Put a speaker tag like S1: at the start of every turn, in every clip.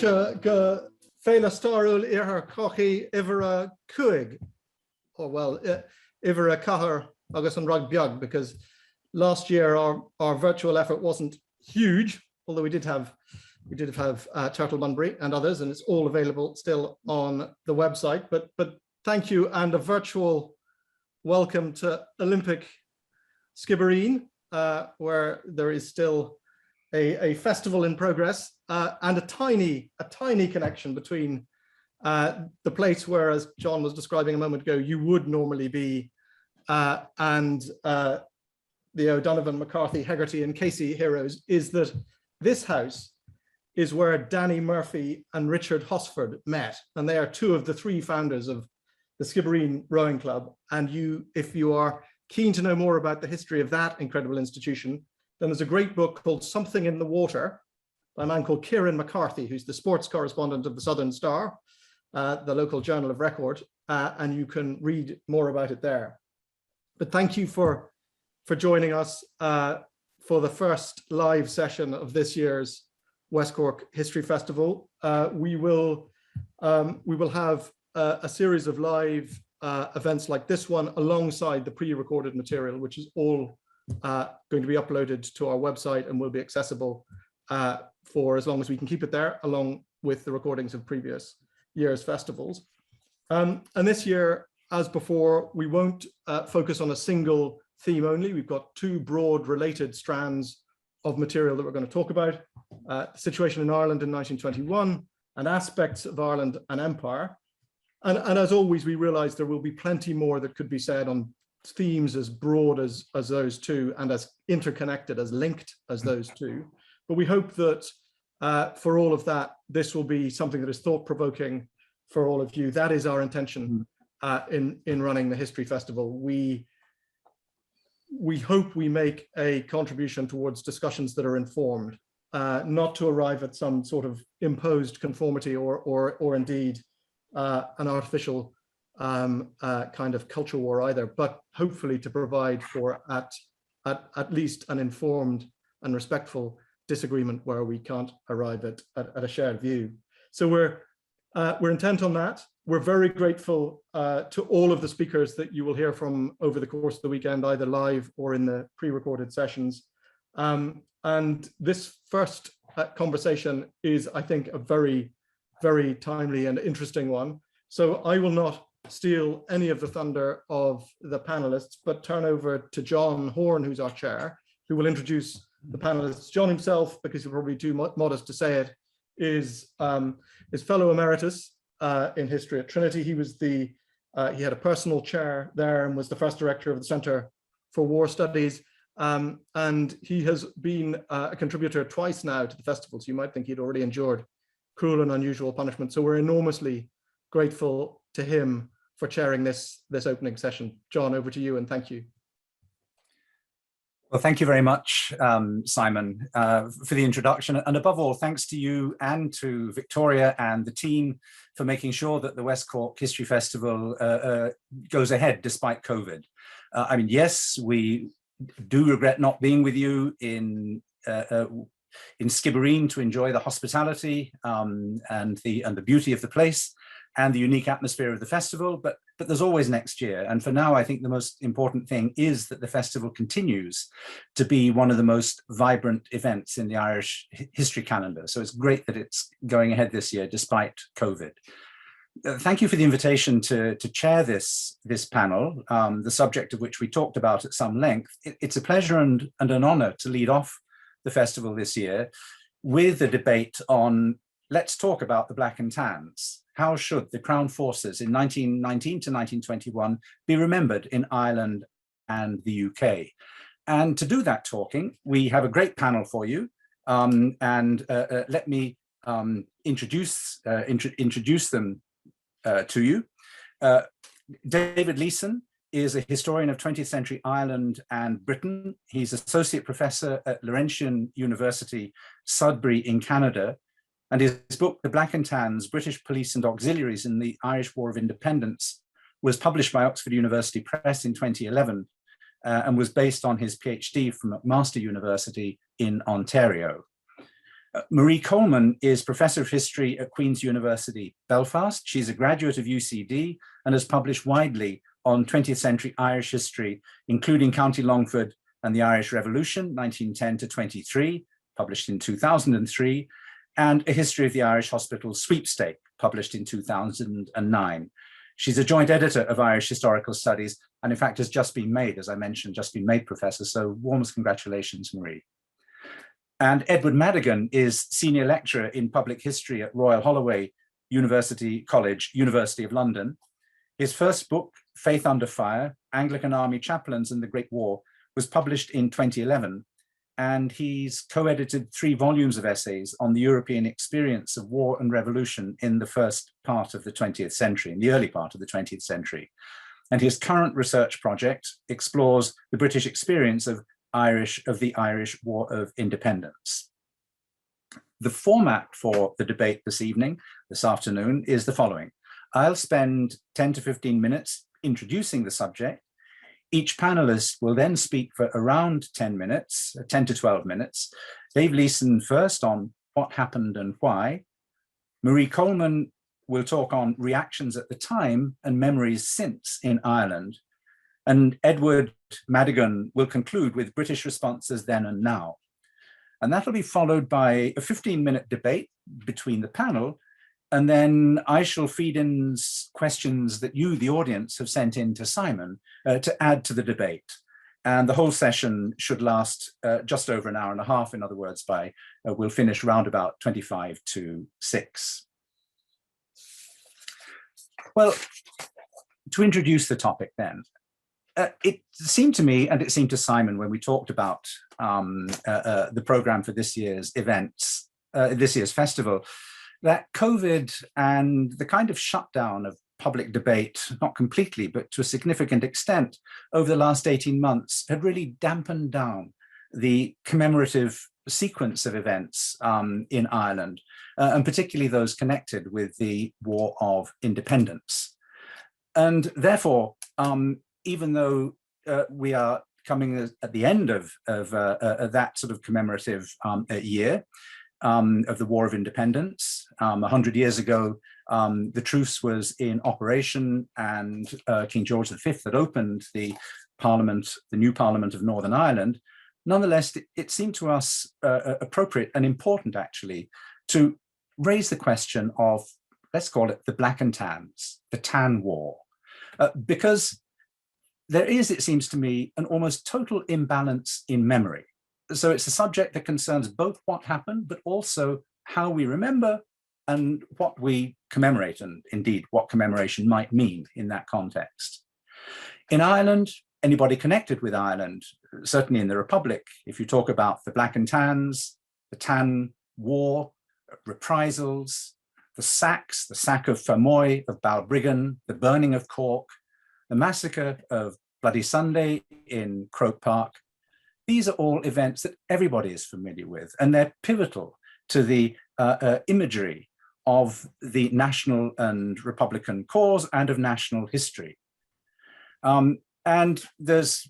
S1: go féile starúil ar cochaí Ivera Cuig, or well, Ivera Cahar agus an rug beag, because last year our virtual effort wasn't huge, although we did have Turtle Bunbury and others, and it's all available still on the website. But thank you, and a virtual welcome to Olympic Skibbereen, where there is still a festival in progress, and a tiny connection between the place where, as John was describing a moment ago, you would normally be, and the O'Donovan, McCarthy, Hegarty and Casey heroes, is that this house is where Danny Murphy and Richard Hosford met, and they are two of the three founders of the Skibbereen Rowing Club. And if you are keen to know more about the history of that incredible institution, then there's a great book called Something in the Water by a man called Kieran McCarthy, who's the sports correspondent of the Southern Star, the local journal of record, and you can read more about it there. But thank you for joining us for the first live session of this year's West Cork History Festival. We will have a series of live events like this one alongside the pre-recorded material, which is all going to be uploaded to our website and will be accessible for as long as we can keep it there, along with the recordings of previous year's festivals. And this year, as before, we won't focus on a single theme only. We've got two broad related strands of material that we're going to talk about: the situation in Ireland in 1921 and aspects of Ireland and Empire. And as always, we realize there will be plenty more that could be said on themes as broad as those two, and as interconnected, as linked as those two. But we hope that for all of that, this will be something that is thought-provoking for all of you. That is our intention in running the History Festival. We hope we make a contribution towards discussions that are informed, not to arrive at some sort of imposed conformity or indeed an artificial kind of culture war either, but hopefully to provide for at least an informed and respectful disagreement where we can't arrive at a shared view. So we're intent on that. We're very grateful to all of the speakers that you will hear from over the course of the weekend, either live or in the pre-recorded sessions. And this first conversation is, I think, a very, very timely and interesting one. So I will not steal any of the thunder of the panelists, but turn over to John Horne, who's our chair, who will introduce the panelists. John himself, because he's probably too modest to say it, is fellow emeritus in history at Trinity. He was he had a personal chair there and was the first director of the Centre for War Studies. And he has been a contributor twice now to the festival, so you might think he'd already endured cruel and unusual punishment. So we're enormously grateful to him for chairing this opening session. John, over to you, and thank you.
S2: Well, thank you very much, Simon, for the introduction. And above all, thanks to you and to Victoria and the team for making sure that the West Cork History Festival goes ahead despite COVID. I mean, yes, we do regret not being with you in Skibbereen to enjoy the hospitality and the beauty of the place and the unique atmosphere of the festival, but there's always next year. And for now, I think the most important thing is that the festival continues to be one of the most vibrant events in the Irish history calendar. So it's great that it's going ahead this year despite COVID. Thank you for the invitation to chair this panel, the subject of which we talked about at some length. It's a pleasure and an honor to lead off the festival this year with a debate on, let's talk about the Black and Tans. How should the Crown Forces in 1919 to 1921 be remembered in Ireland and the UK? And to do that talking, we have a great panel for you. Let me introduce them to you. David Leeson is a historian of 20th century Ireland and Britain. He's associate professor at Laurentian University, Sudbury in Canada. And his book, The Black and Tans, British Police and Auxiliaries in the Irish War of Independence, was published by Oxford University Press in 2011 and was based on his PhD from McMaster University in Ontario. Marie Coleman is Professor of History at Queen's University, Belfast. She's a graduate of UCD and has published widely on 20th century Irish history, including County Longford and the Irish Revolution, 1910 to 23, published in 2003, and A History of the Irish Hospital Sweepstake, published in 2009. She's a joint editor of Irish Historical Studies, and in fact has just been made, as I mentioned, just been made professor. So warmest congratulations, Marie. And Edward Madigan is senior lecturer in public history at Royal Holloway University College, University of London. His first book, Faith Under Fire, Anglican Army Chaplains and the Great War, was published in 2011. And he's co-edited 3 volumes of essays on the European experience of war and revolution in the first part of the 20th century, in the early part of the 20th century. And his current research project explores the British experience of the Irish War of Independence. The format for the debate this afternoon, is the following. I'll spend 10 to 15 minutes introducing the subject. Each panelist will then speak for around 10 minutes, 10 to 12 minutes. David Leeson first on what happened and why. Marie Coleman will talk on reactions at the time and memories since in Ireland. And Edward Madigan will conclude with British responses then and now. And that'll be followed by a 15-minute debate between the panel. And then I shall feed in questions that you, the audience, have sent in to Simon to add to the debate. And the whole session should last just over an hour and a half. In other words, we'll finish around about 25 to 6. Well, to introduce the topic then, it seemed to me, and it seemed to Simon when we talked about the program for this year's events, this year's festival, that COVID and the kind of shutdown of public debate, not completely, but to a significant extent over the last 18 months, had really dampened down the commemorative sequence of events in Ireland, and particularly those connected with the War of Independence. And therefore, even though we are coming at the end of that sort of commemorative year of the War of Independence, 100 years ago, the truce was in operation, and King George V had opened the Parliament, the new Parliament of Northern Ireland. Nonetheless, it seemed to us appropriate and important, actually, to raise the question of, let's call it the Black and Tans, the Tan War, because there is, it seems to me, an almost total imbalance in memory. So it's a subject that concerns both what happened, but also how we remember and what we commemorate, and indeed what commemoration might mean in that context. In Ireland, anybody connected with Ireland, certainly in the Republic, if you talk about the Black and Tans, the Tan War, reprisals, the sack of Fermoy, of Balbriggan, the burning of Cork, the massacre of Bloody Sunday in Croke Park, these are all events that everybody is familiar with, and they're pivotal to the imagery of the national and Republican cause and of national history. And there's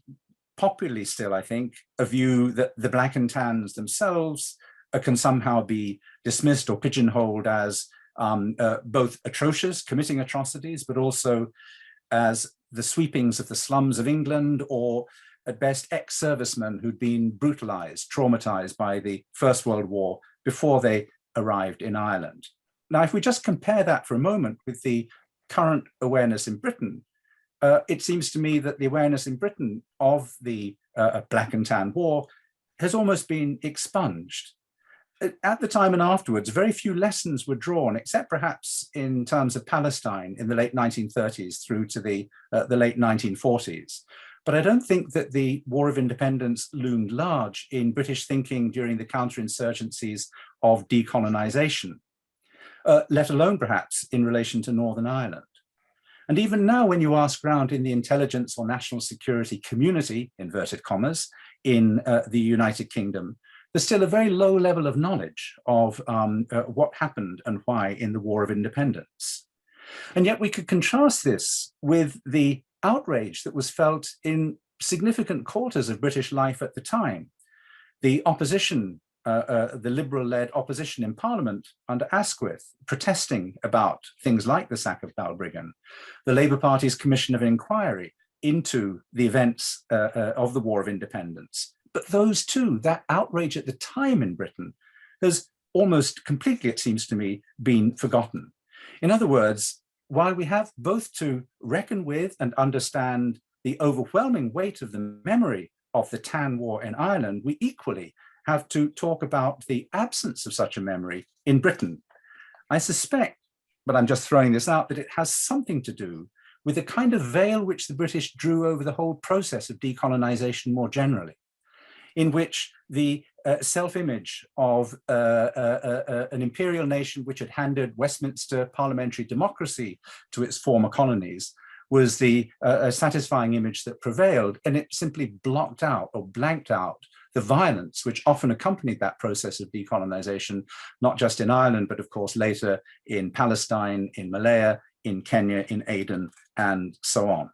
S2: popularly still, I think, a view that the Black and Tans themselves can somehow be dismissed or pigeonholed as both atrocious, committing atrocities, but also as the sweepings of the slums of England, or at best ex-servicemen who'd been brutalized, traumatized by the First World War before they arrived in Ireland. Now, if we just compare that for a moment with the current awareness in Britain, it seems to me that the awareness in Britain of the Black and Tan War has almost been expunged. At the time and afterwards, very few lessons were drawn, except perhaps in terms of Palestine in the late 1930s through to the late 1940s. But I don't think that the War of Independence loomed large in British thinking during the counterinsurgencies of decolonization, let alone perhaps in relation to Northern Ireland. And even now, when you ask around in the intelligence or national security community, inverted commas, in the United Kingdom, there's still a very low level of knowledge of what happened and why in the War of Independence. And yet we could contrast this with the outrage that was felt in significant quarters of British life at the time. The opposition the Liberal-led opposition in Parliament under Asquith, protesting about things like the sack of Balbriggan, the Labour Party's commission of inquiry into the events of the War of Independence. But those two, that outrage at the time in Britain, has almost completely, it seems to me, been forgotten. In other words, while we have both to reckon with and understand the overwhelming weight of the memory of the Tan War in Ireland, we equally have to talk about the absence of such a memory in Britain. I suspect, but I'm just throwing this out, that it has something to do with the kind of veil which the British drew over the whole process of decolonization more generally, in which the self-image of an imperial nation which had handed Westminster parliamentary democracy to its former colonies was the satisfying image that prevailed, and it simply blocked out or blanked out the violence which often accompanied that process of decolonization, not just in Ireland, but of course later in Palestine, in Malaya, in Kenya, in Aden, and so on.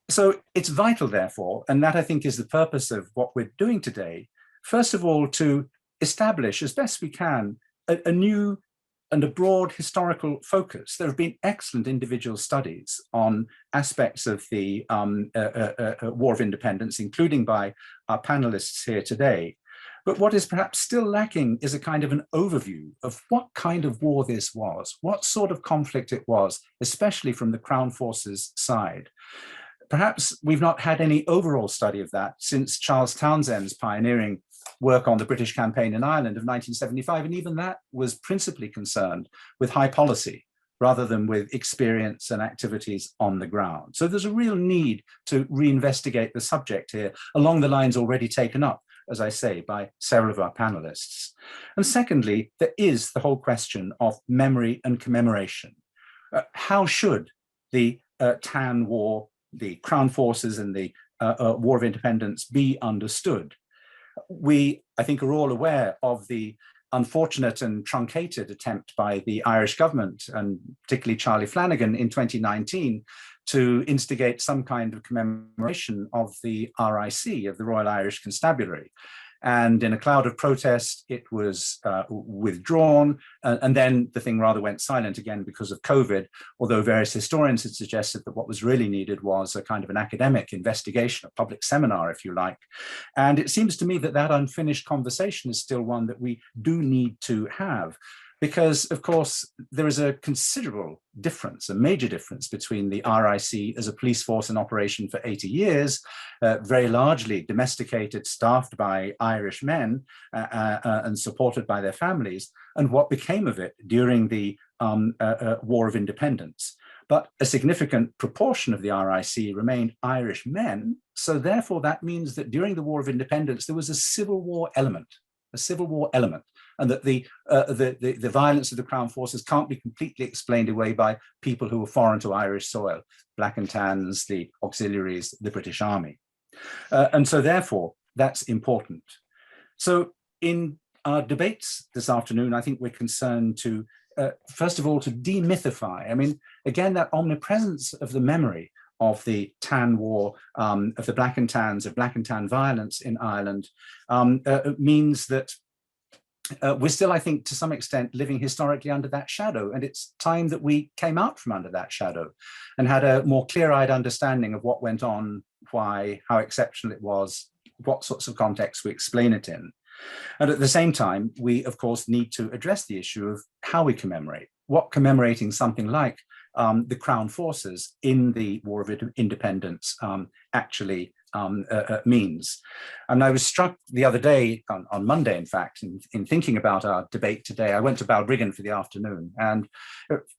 S2: So it's vital, therefore, and that I think is the purpose of what we're doing today, first of all, to establish as best we can a new and a broad historical focus. There have been excellent individual studies on aspects of the War of Independence, including by our panelists here today. But what is perhaps still lacking is a kind of an overview of what kind of war this was, what sort of conflict it was, especially from the Crown Forces side. Perhaps we've not had any overall study of that since Charles Townshend's pioneering work on the British campaign in Ireland of 1975, and even that was principally concerned with high policy rather than with experience and activities on the ground. So there's a real need to reinvestigate the subject here along the lines already taken up, as I say, by several of our panelists. And secondly, there is the whole question of memory and commemoration. How should the Tan War, the Crown Forces and the War of Independence be understood? We, I think, are all aware of the unfortunate and truncated attempt by the Irish government, and particularly Charlie Flanagan in 2019, to instigate some kind of commemoration of the RIC, of the Royal Irish Constabulary. And in a cloud of protest, it was withdrawn. And then the thing rather went silent again because of COVID, although various historians had suggested that what was really needed was a kind of an academic investigation, a public seminar, if you like. And it seems to me that that unfinished conversation is still one that we do need to have. Because, of course, there is a considerable difference, a major difference between the RIC as a police force in operation for 80 years, very largely domesticated, staffed by Irish men and supported by their families, and what became of it during the War of Independence. But a significant proportion of the RIC remained Irish men. So therefore, that means that during the War of Independence, there was a civil war element, and that the violence of the Crown Forces can't be completely explained away by people who were foreign to Irish soil, Black and Tans, the auxiliaries, the British Army. And so therefore, that's important. So in our debates this afternoon, I think we're concerned to, first of all, to demythify. I mean, again, that omnipresence of the memory of the Tan War, of the Black and Tans, of Black and Tan violence in Ireland, means that we're still, I think, to some extent, living historically under that shadow. And it's time that we came out from under that shadow and had a more clear-eyed understanding of what went on, why, how exceptional it was, what sorts of contexts we explain it in. And at the same time, we, of course, need to address the issue of how we commemorate, what commemorating something like the Crown Forces in the War of Independence actually means. And I was struck the other day, on Monday, in fact, in thinking about our debate today. I went to Balbriggan for the afternoon, and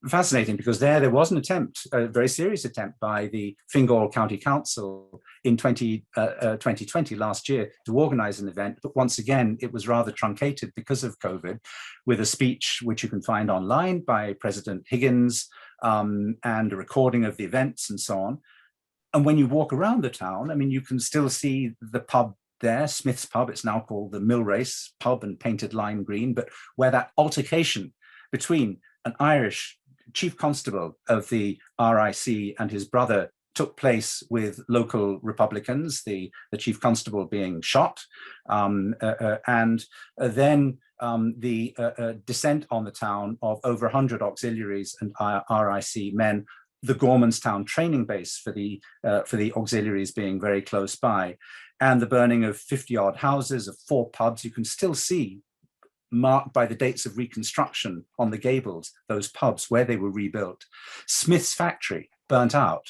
S2: fascinating because there was an attempt, a very serious attempt by the Fingal County Council in 2020, last year, to organize an event. But once again, it was rather truncated because of COVID, with a speech which you can find online by President Higgins, and a recording of the events and so on. And when you walk around the town, I mean, you can still see the pub there, Smith's Pub. It's now called the Mill Race Pub and painted lime green, but where that altercation between an Irish chief constable of the RIC and his brother took place with local Republicans, the chief constable being shot, and then the descent on the town of over 100 auxiliaries and RIC men, the Gormanstown training base for the auxiliaries being very close by, and the burning of 50-odd houses, of 4 pubs. You can still see, marked by the dates of reconstruction on the gables, those pubs where they were rebuilt. Smith's factory burnt out.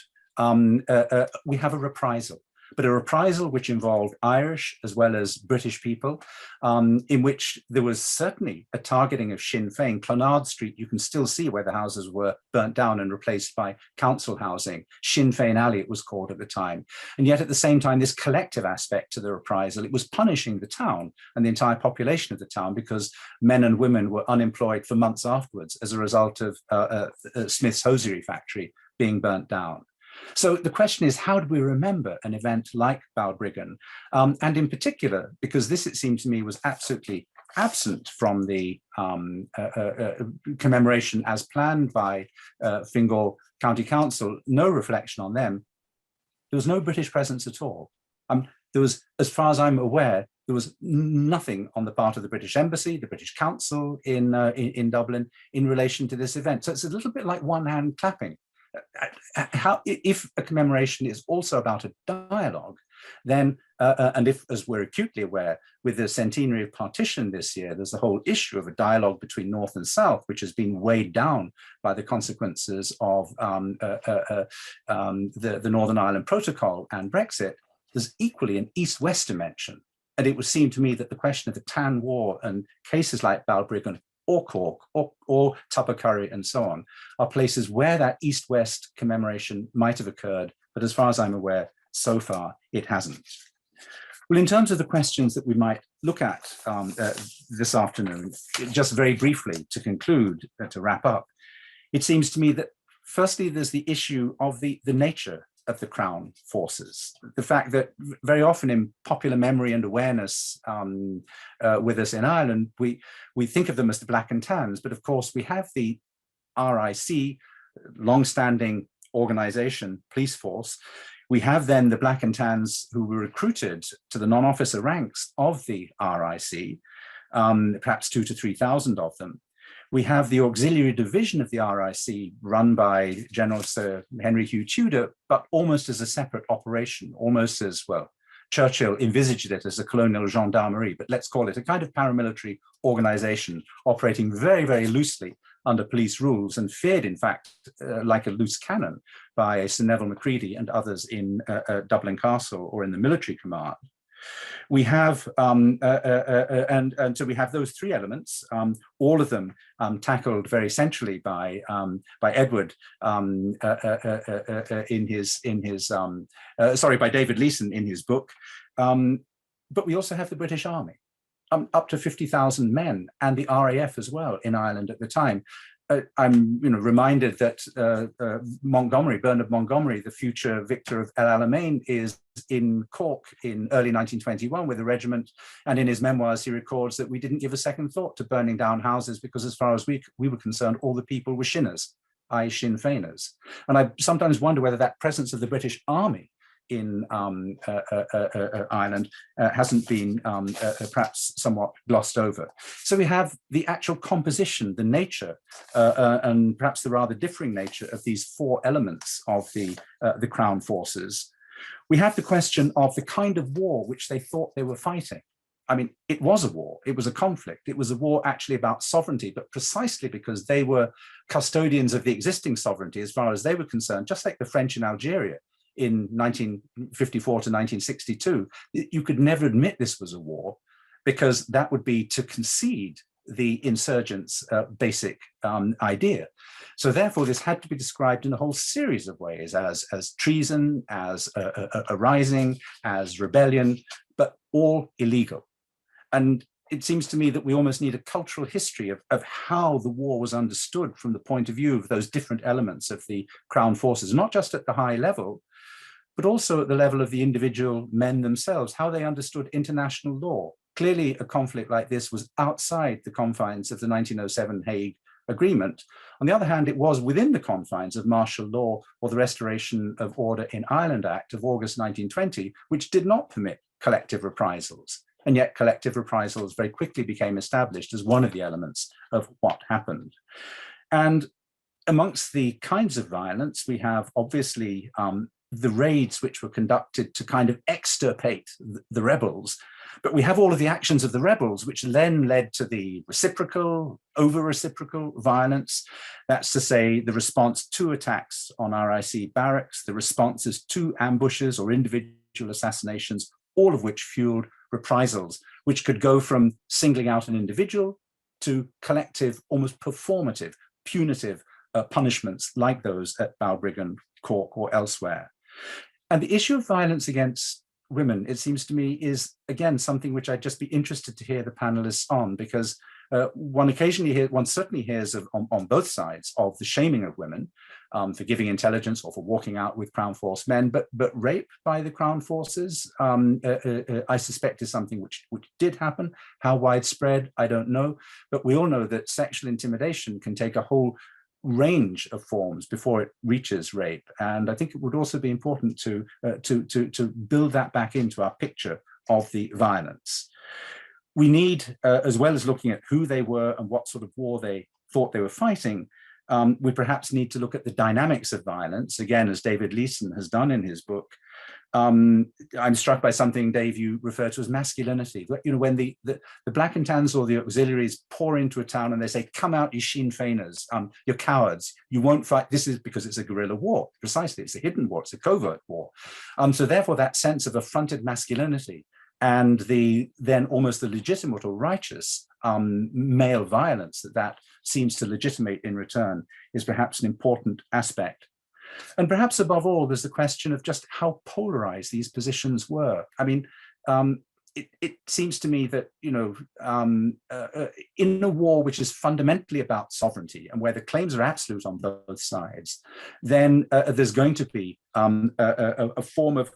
S2: We have a reprisal, but a reprisal which involved Irish as well as British people, in which there was certainly a targeting of Sinn Féin. Clonard Street, you can still see where the houses were burnt down and replaced by council housing. Sinn Féin Alley, it was called at the time. And yet at the same time, this collective aspect to the reprisal, it was punishing the town and the entire population of the town, because men and women were unemployed for months afterwards as a result of Smith's hosiery factory being burnt down. So the question is, how do we remember an event like Balbriggan? And in particular, because this, it seemed to me, was absolutely absent from the commemoration as planned by Fingal County Council, no reflection on them. There was no British presence at all. There was, as far as I'm aware, there was nothing on the part of the British Embassy, the British Council in Dublin in relation to this event. So it's a little bit like one hand clapping. How, if a commemoration is also about a dialogue, then, and if, as we're acutely aware, with the centenary of partition this year, there's the whole issue of a dialogue between North and South, which has been weighed down by the consequences of the Northern Ireland Protocol and Brexit. There's equally an East-West dimension. And it would seem to me that the question of the Tan War and cases like Balbriggan or Cork, or Tuppercurry and so on, are places where that East-West commemoration might have occurred, but as far as I'm aware, so far it hasn't. Well, in terms of the questions that we might look at this afternoon, just very briefly to conclude, to wrap up, it seems to me that firstly, there's the issue of the nature of the Crown forces. The fact that very often in popular memory and awareness with us in Ireland, we think of them as the Black and Tans, but of course we have the RIC, long-standing organization, police force. We have then the Black and Tans who were recruited to the non-officer ranks of the RIC, perhaps 2,000 to 3,000 of them. We have the auxiliary division of the RIC run by General Sir Henry Hugh Tudor, but almost as a separate operation, almost as, well, Churchill envisaged it as a colonial gendarmerie, but let's call it a kind of paramilitary organization operating very, very loosely under police rules and feared, in fact, like a loose cannon by Sir Neville Macready and others in Dublin Castle or in the military command. We have, and so we have those 3 elements, all of them tackled very centrally by Edward by David Leeson in his book. But we also have the British Army, up to 50,000 men, and the RAF as well in Ireland at the time. I'm reminded that Bernard Montgomery, the future victor of El Alamein, is in Cork in early 1921 with a regiment, and in his memoirs he records that we didn't give a second thought to burning down houses because as far as we were concerned, all the people were Shinners, i.e. Sinn Féiners. And I sometimes wonder whether that presence of the British Army in Ireland hasn't been perhaps somewhat glossed over. So we have the actual composition, the nature, and perhaps the rather differing nature of these 4 elements of the Crown forces. We have the question of the kind of war which they thought they were fighting. I mean, it was a war, it was a conflict, it was a war actually about sovereignty, but precisely because they were custodians of the existing sovereignty as far as they were concerned, just like the French in Algeria in 1954 to 1962, you could never admit this was a war because that would be to concede the insurgents' basic idea. So therefore, this had to be described in a whole series of ways as treason, as a rising, as rebellion, but all illegal. And it seems to me that we almost need a cultural history of how the war was understood from the point of view of those different elements of the Crown forces, not just at the high level, but also at the level of the individual men themselves, how they understood international law. Clearly, a conflict like this was outside the confines of the 1907 Hague agreement. On the other hand, it was within the confines of martial law or the Restoration of Order in Ireland Act of August 1920, which did not permit collective reprisals. And yet collective reprisals very quickly became established as one of the elements of what happened. And amongst the kinds of violence, we have obviously the raids which were conducted to kind of extirpate the rebels. But we have all of the actions of the rebels, which then led to the reciprocal, over-reciprocal violence. That's to say, the response to attacks on RIC barracks, the responses to ambushes or individual assassinations, all of which fueled reprisals, which could go from singling out an individual to collective, almost performative, punitive punishments like those at Balbriggan, Cork, or elsewhere. And the issue of violence against women, it seems to me, is again something which I'd just be interested to hear the panelists on, because one certainly hears of, on both sides, of the shaming of women for giving intelligence or for walking out with Crown Force men, but rape by the Crown Forces, I suspect, is something which did happen. How widespread, I don't know, but we all know that sexual intimidation can take a whole range of forms before it reaches rape, and I think it would also be important to build that back into our picture of the violence. We need, as well as looking at who they were and what sort of war they thought they were fighting, we perhaps need to look at the dynamics of violence, again, as David Leeson has done in his book. I'm struck by something, Dave, you refer to as masculinity. You know, when the Black and Tans or the auxiliaries pour into a town and they say, "Come out, you Sinn Féiners, you're cowards, you won't fight." This is because it's a guerrilla war. Precisely, it's a hidden war, it's a covert war. So therefore, that sense of affronted masculinity and then almost the legitimate or righteous male violence that seems to legitimate in return is perhaps an important aspect. And perhaps above all, there's the question of just how polarized these positions were. I mean, it seems to me that, you know, in a war which is fundamentally about sovereignty and where the claims are absolute on both sides, then there's going to be a form of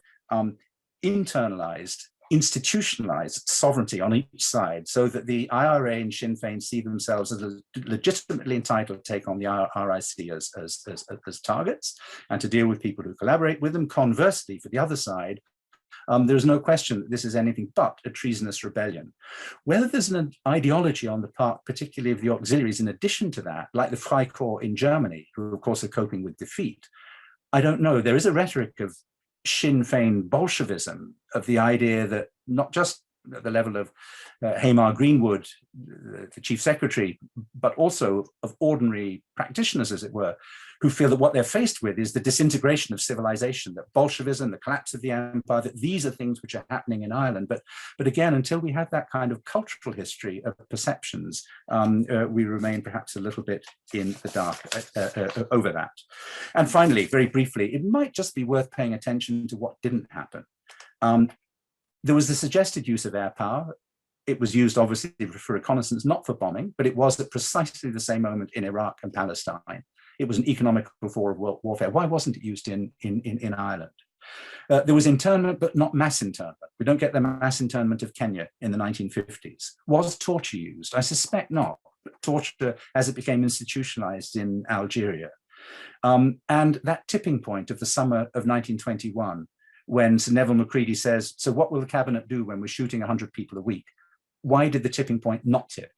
S2: internalized, institutionalized sovereignty on each side, so that the IRA and Sinn Féin see themselves as legitimately entitled to take on the RIC as targets and to deal with people who collaborate with them. Conversely, for the other side, there's no question that this is anything but a treasonous rebellion. Whether there's an ideology on the part, particularly of the auxiliaries, in addition to that, like the Freikorps in Germany, who of course are coping with defeat, I don't know. There is a rhetoric of Sinn Féin Bolshevism, of the idea that not just at the level of Hamar Greenwood, the chief secretary, but also of ordinary practitioners, as it were, who feel that what they're faced with is the disintegration of civilization, that Bolshevism, the collapse of the empire, that these are things which are happening in Ireland. But again, until we have that kind of cultural history of perceptions, we remain perhaps a little bit in the dark over that. And finally, very briefly, it might just be worth paying attention to what didn't happen. There was the suggested use of air power. It was used obviously for reconnaissance, not for bombing, but it was at precisely the same moment in Iraq and Palestine. It was an economical form of warfare. Why wasn't it used in Ireland? There was internment, but not mass internment. We don't get the mass internment of Kenya in the 1950s. Was torture used? I suspect not. But torture, as it became institutionalized in Algeria. And that tipping point of the summer of 1921, when Sir Neville Macready says, "So what will the cabinet do when we're shooting 100 people a week?" Why did the tipping point not tip?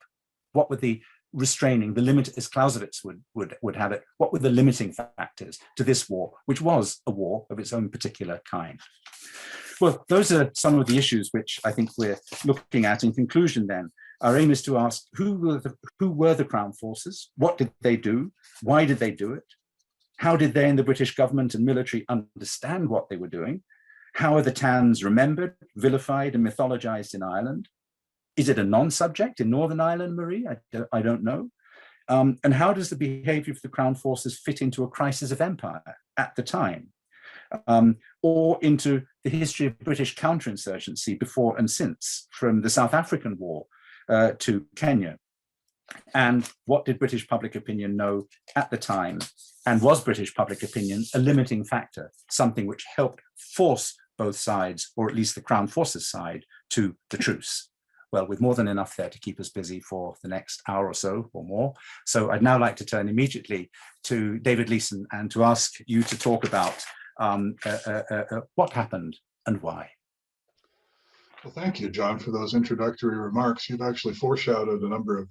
S2: What were the restraining, the limit, as Clausewitz would have it, what were the limiting factors to this war, which was a war of its own particular kind? Well, those are some of the issues which I think we're looking at. In conclusion then, our aim is to ask who were the Crown Forces? What did they do? Why did they do it? How did they and the British government and military understand what they were doing? How are the Tans remembered, vilified, and mythologized in Ireland? Is it a non-subject in Northern Ireland, Marie? I don't know. And how does the behavior of the Crown Forces fit into a crisis of empire at the time? Or into the history of British counterinsurgency before and since, from the South African War to Kenya? And what did British public opinion know at the time? And was British public opinion a limiting factor, something which helped force both sides, or at least the Crown Forces side, to the truce? well, with more than enough there to keep us busy for the next hour or so or more. So I'd now like to turn immediately to David Leeson and to ask you to talk about what happened and why.
S3: Well, thank you, John, for those introductory remarks. You've actually foreshadowed a number of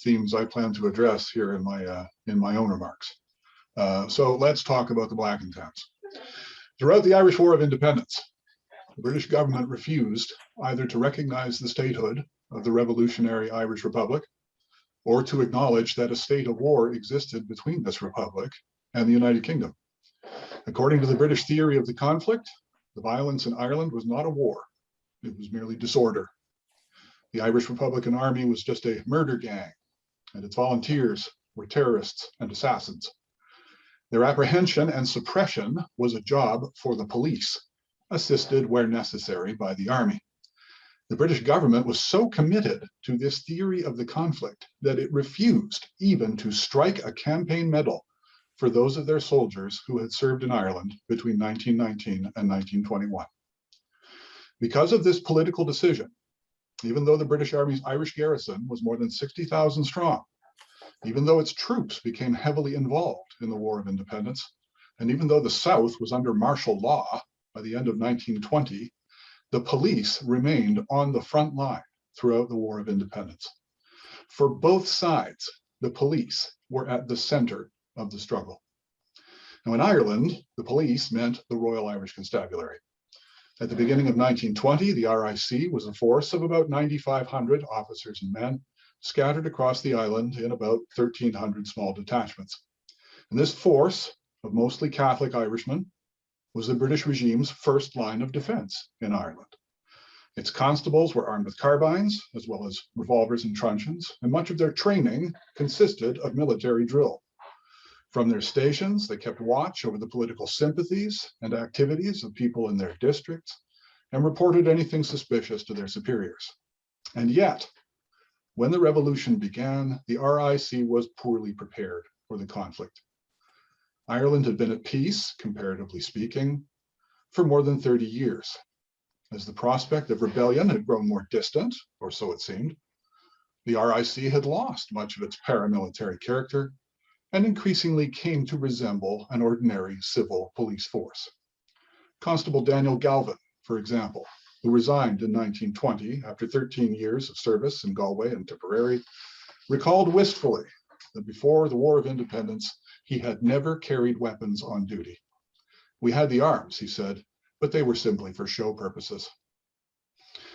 S3: themes I plan to address here in my own remarks. So let's talk about the Black and Tans. Throughout the Irish War of Independence, the British government refused either to recognize the statehood of the revolutionary Irish Republic or to acknowledge that a state of war existed between this republic and the United Kingdom. According to the British theory of the conflict, the violence in Ireland was not a war. It was merely disorder. The Irish Republican Army was just a murder gang, and its volunteers were terrorists and assassins. Their apprehension and suppression was a job for the police, assisted where necessary by the army. The British government was so committed to this theory of the conflict that it refused even to strike a campaign medal for those of their soldiers who had served in Ireland between 1919 and 1921. Because of this political decision, even though the British Army's Irish garrison was more than 60,000 strong, even though its troops became heavily involved in the War of Independence, and even though the South was under martial law by the end of 1920, the police remained on the front line throughout the War of Independence. For both sides, the police were at the center of the struggle. Now, in Ireland, the police meant the Royal Irish Constabulary. At the beginning of 1920, the RIC was a force of about 9,500 officers and men scattered across the island in about 1,300 small detachments. And this force of mostly Catholic Irishmen was the British regime's first line of defense in Ireland. Its constables were armed with carbines, as well as revolvers and truncheons, and much of their training consisted of military drill. From their stations, they kept watch over the political sympathies and activities of people in their districts and reported anything suspicious to their superiors. And yet, when the revolution began, the RIC was poorly prepared for the conflict. Ireland had been at peace, comparatively speaking, for more than 30 years. As the prospect of rebellion had grown more distant, or so it seemed, the RIC had lost much of its paramilitary character and increasingly came to resemble an ordinary civil police force. Constable Daniel Galvin, for example, who resigned in 1920 after 13 years of service in Galway and Tipperary, recalled wistfully that before the War of Independence, he had never carried weapons on duty. We had the arms, he said, but they were simply for show purposes.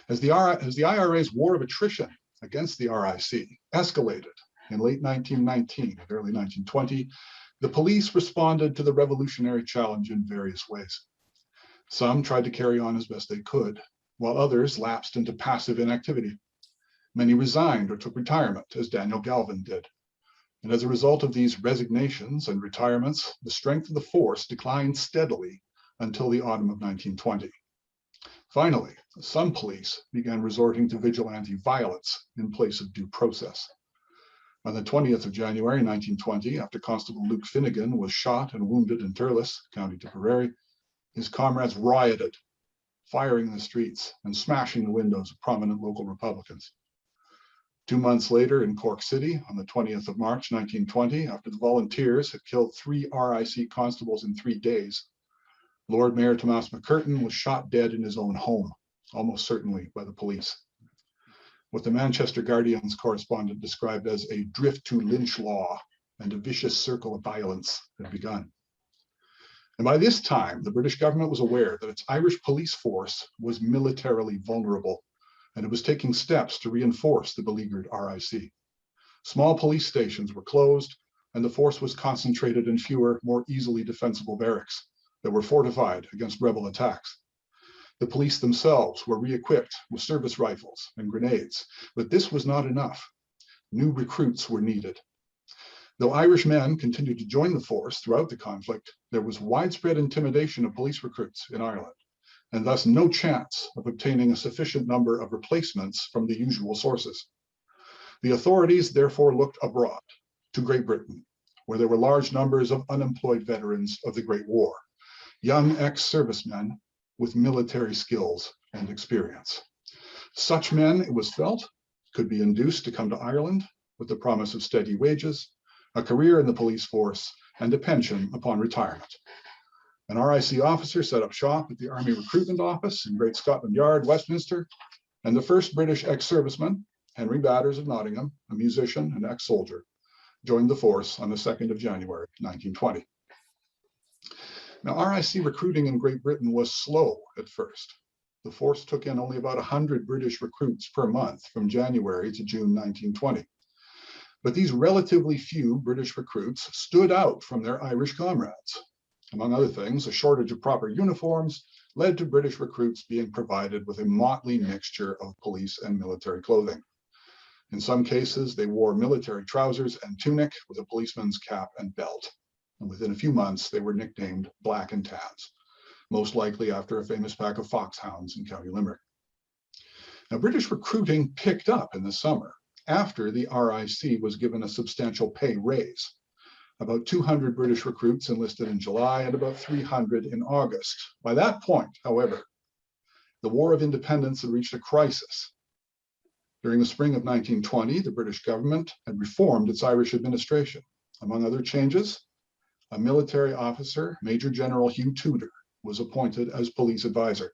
S3: As the IRA's war of attrition against the RIC escalated in late 1919 and early 1920, the police responded to the revolutionary challenge in various ways. Some tried to carry on as best they could, while others lapsed into passive inactivity. Many resigned or took retirement, as Daniel Galvin did. And as a result of these resignations and retirements, the strength of the force declined steadily until the autumn of 1920. Finally, some police began resorting to vigilante violence in place of due process. On the 20th of January 1920, after Constable Luke Finnegan was shot and wounded in Turles, County Tipperary, his comrades rioted, firing in the streets and smashing the windows of prominent local Republicans. 2 months later in Cork City, on the 20th of March 1920, after the volunteers had killed 3 RIC constables in 3 days, Lord Mayor Thomas McCurtain was shot dead in his own home, almost certainly by the police. What the Manchester Guardian's correspondent described as a drift to lynch law and a vicious circle of violence had begun. And by this time, the British government was aware that its Irish police force was militarily vulnerable, and it was taking steps to reinforce the beleaguered RIC. Small police stations were closed, and the force was concentrated in fewer, more easily defensible barracks that were fortified against rebel attacks. The police themselves were re-equipped with service rifles and grenades, but this was not enough. New recruits were needed. Though Irish men continued to join the force throughout the conflict, there was widespread intimidation of police recruits in Ireland, and thus no chance of obtaining a sufficient number of replacements from the usual sources. The authorities therefore looked abroad, to Great Britain, where there were large numbers of unemployed veterans of the Great War, young ex-servicemen with military skills and experience. Such men, it was felt, could be induced to come to Ireland with the promise of steady wages, a career in the police force, and a pension upon retirement. An RIC officer set up shop at the Army Recruitment Office in Great Scotland Yard, Westminster, and the first British ex-serviceman, Henry Batters of Nottingham, a musician and ex-soldier, joined the force on the 2nd of January, 1920. Now, RIC recruiting in Great Britain was slow at first. The force took in only about 100 British recruits per month from January to June 1920. But these relatively few British recruits stood out from their Irish comrades. Among other things, a shortage of proper uniforms led to British recruits being provided with a motley mixture of police and military clothing. In some cases, they wore military trousers and tunic with a policeman's cap and belt. And within a few months, they were nicknamed Black and Tans, most likely after a famous pack of foxhounds in County Limerick. Now, British recruiting picked up in the summer after the RIC was given a substantial pay raise. About 200 British recruits enlisted in July and about 300 in August. By that point, however, the War of Independence had reached a crisis. During the spring of 1920, the British government had reformed its Irish administration. Among other changes, a military officer, Major General Hugh Tudor, was appointed as police advisor.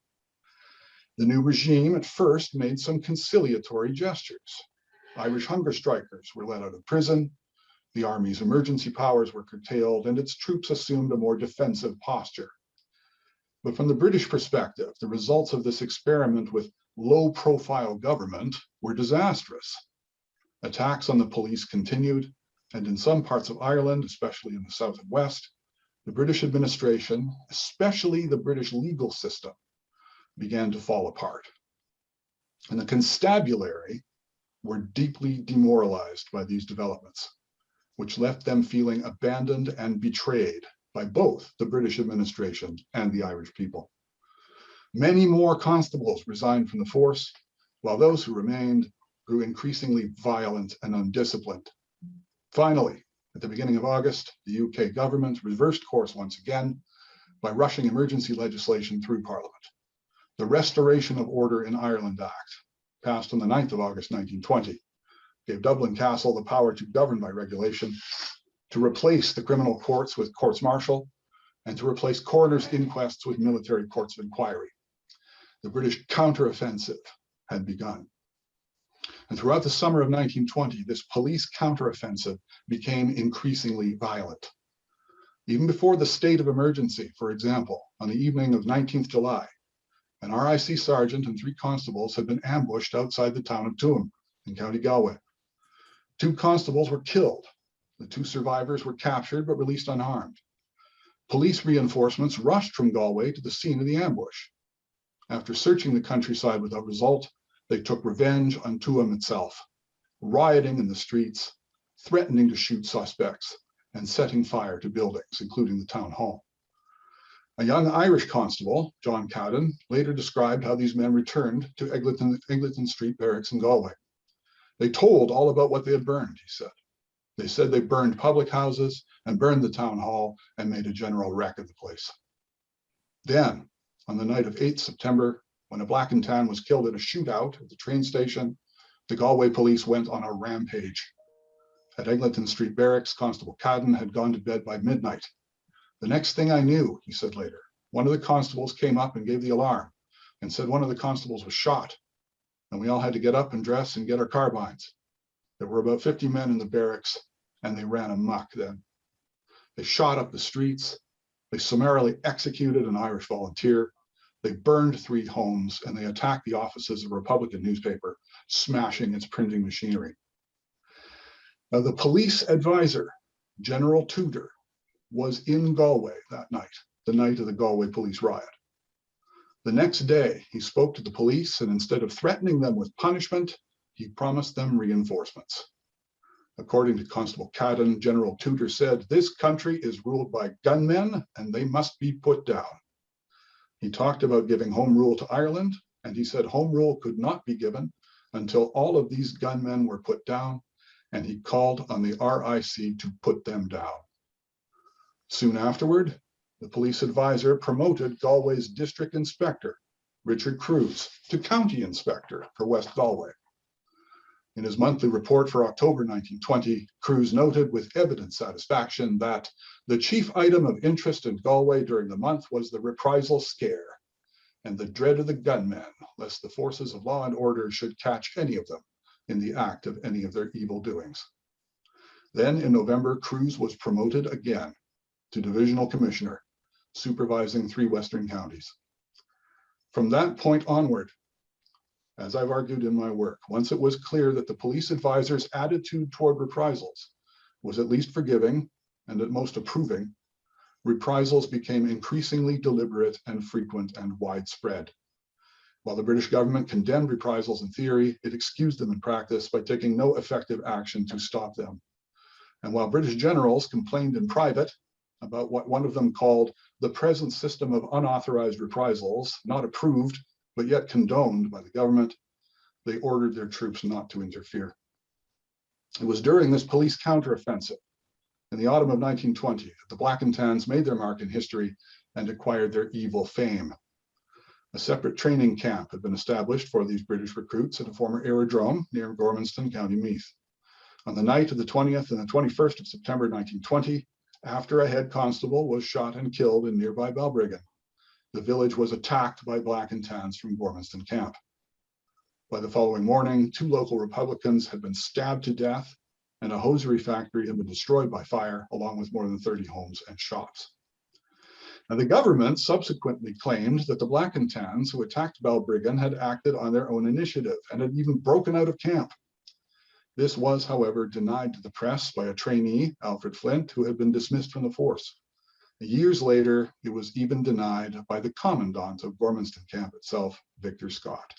S3: The new regime at first made some conciliatory gestures. Irish hunger strikers were let out of prison, the army's emergency powers were curtailed, and its troops assumed a more defensive posture. But from the British perspective, the results of this experiment with low-profile government were disastrous. Attacks on the police continued, and in some parts of Ireland, especially in the south and west, the British administration, especially the British legal system, began to fall apart. And the constabulary were deeply demoralized by these developments, which left them feeling abandoned and betrayed by both the British administration and the Irish people. Many more constables resigned from the force, while those who remained grew increasingly violent and undisciplined. Finally, at the beginning of August, the UK government reversed course once again by rushing emergency legislation through Parliament. The Restoration of Order in Ireland Act, passed on the 9th of August 1920, gave Dublin Castle the power to govern by regulation, to replace the criminal courts with courts martial, and to replace coroners' inquests with military courts of inquiry. The British counteroffensive had begun. And throughout the summer of 1920, this police counteroffensive became increasingly violent. Even before the state of emergency, for example, on the evening of 19th July, an RIC sergeant and 3 constables had been ambushed outside the town of Tuam in County Galway. 2 constables were killed. The 2 survivors were captured but released unharmed. Police reinforcements rushed from Galway to the scene of the ambush. After searching the countryside without result, they took revenge on Tuam itself, rioting in the streets, threatening to shoot suspects, and setting fire to buildings, including the town hall. A young Irish constable, John Cadden, later described how these men returned to Eglinton Street Barracks in Galway. They told all about what they had burned, he said. They said they burned public houses and burned the town hall and made a general wreck of the place. Then, on the night of 8th September, when a Black and Tan was killed at a shootout at the train station, the Galway police went on a rampage. At Eglinton Street Barracks, Constable Cadden had gone to bed by midnight. The next thing I knew, he said later, one of the constables came up and gave the alarm and said one of the constables was shot. And we all had to get up and dress and get our carbines. There were about 50 men in the barracks, and they ran amok then. They shot up the streets. They summarily executed an Irish volunteer. They burned 3 homes, and they attacked the offices of a Republican newspaper, smashing its printing machinery. Now, the police advisor, General Tudor, was in Galway that night, the night of the Galway police riot. The next day, he spoke to the police, and instead of threatening them with punishment, he promised them reinforcements. According to Constable Cadden, General Tudor said, "This country is ruled by gunmen, and they must be put down." He talked about giving home rule to Ireland, and he said home rule could not be given until all of these gunmen were put down, and he called on the RIC to put them down. Soon afterward, the police advisor promoted Galway's district inspector, Richard Crews, to County Inspector for West Galway. In his monthly report for October 1920, Crews noted with evident satisfaction that the chief item of interest in Galway during the month was the reprisal scare and the dread of the gunmen, lest the forces of law and order should catch any of them in the act of any of their evil doings. Then in November, Crews was promoted again to Divisional Commissioner, supervising 3 Western counties. From that point onward, as I've argued in my work, once it was clear that the police advisor's attitude toward reprisals was at least forgiving and at most approving, reprisals became increasingly deliberate and frequent and widespread. While the British government condemned reprisals in theory, it excused them in practice by taking no effective action to stop them. And while British generals complained in private about what one of them called the present system of unauthorized reprisals, not approved, but yet condoned by the government, they ordered their troops not to interfere. It was during this police counteroffensive in the autumn of 1920 that the Black and Tans made their mark in history and acquired their evil fame. A separate training camp had been established for these British recruits at a former aerodrome near Gormanston, County Meath. On the night of the 20th and the 21st of September 1920, after a head constable was shot and killed in nearby Balbriggan, the village was attacked by Black and Tans from Gormanston camp. By the following morning, 2 local Republicans had been stabbed to death, and a hosiery factory had been destroyed by fire, along with more than 30 homes and shops. Now, the government subsequently claimed that the Black and Tans who attacked Balbriggan had acted on their own initiative and had even broken out of camp. This was, however, denied to the press by a trainee, Alfred Flint, who had been dismissed from the force. Years later, it was even denied by the commandant of Gormanston camp itself, Victor Scott.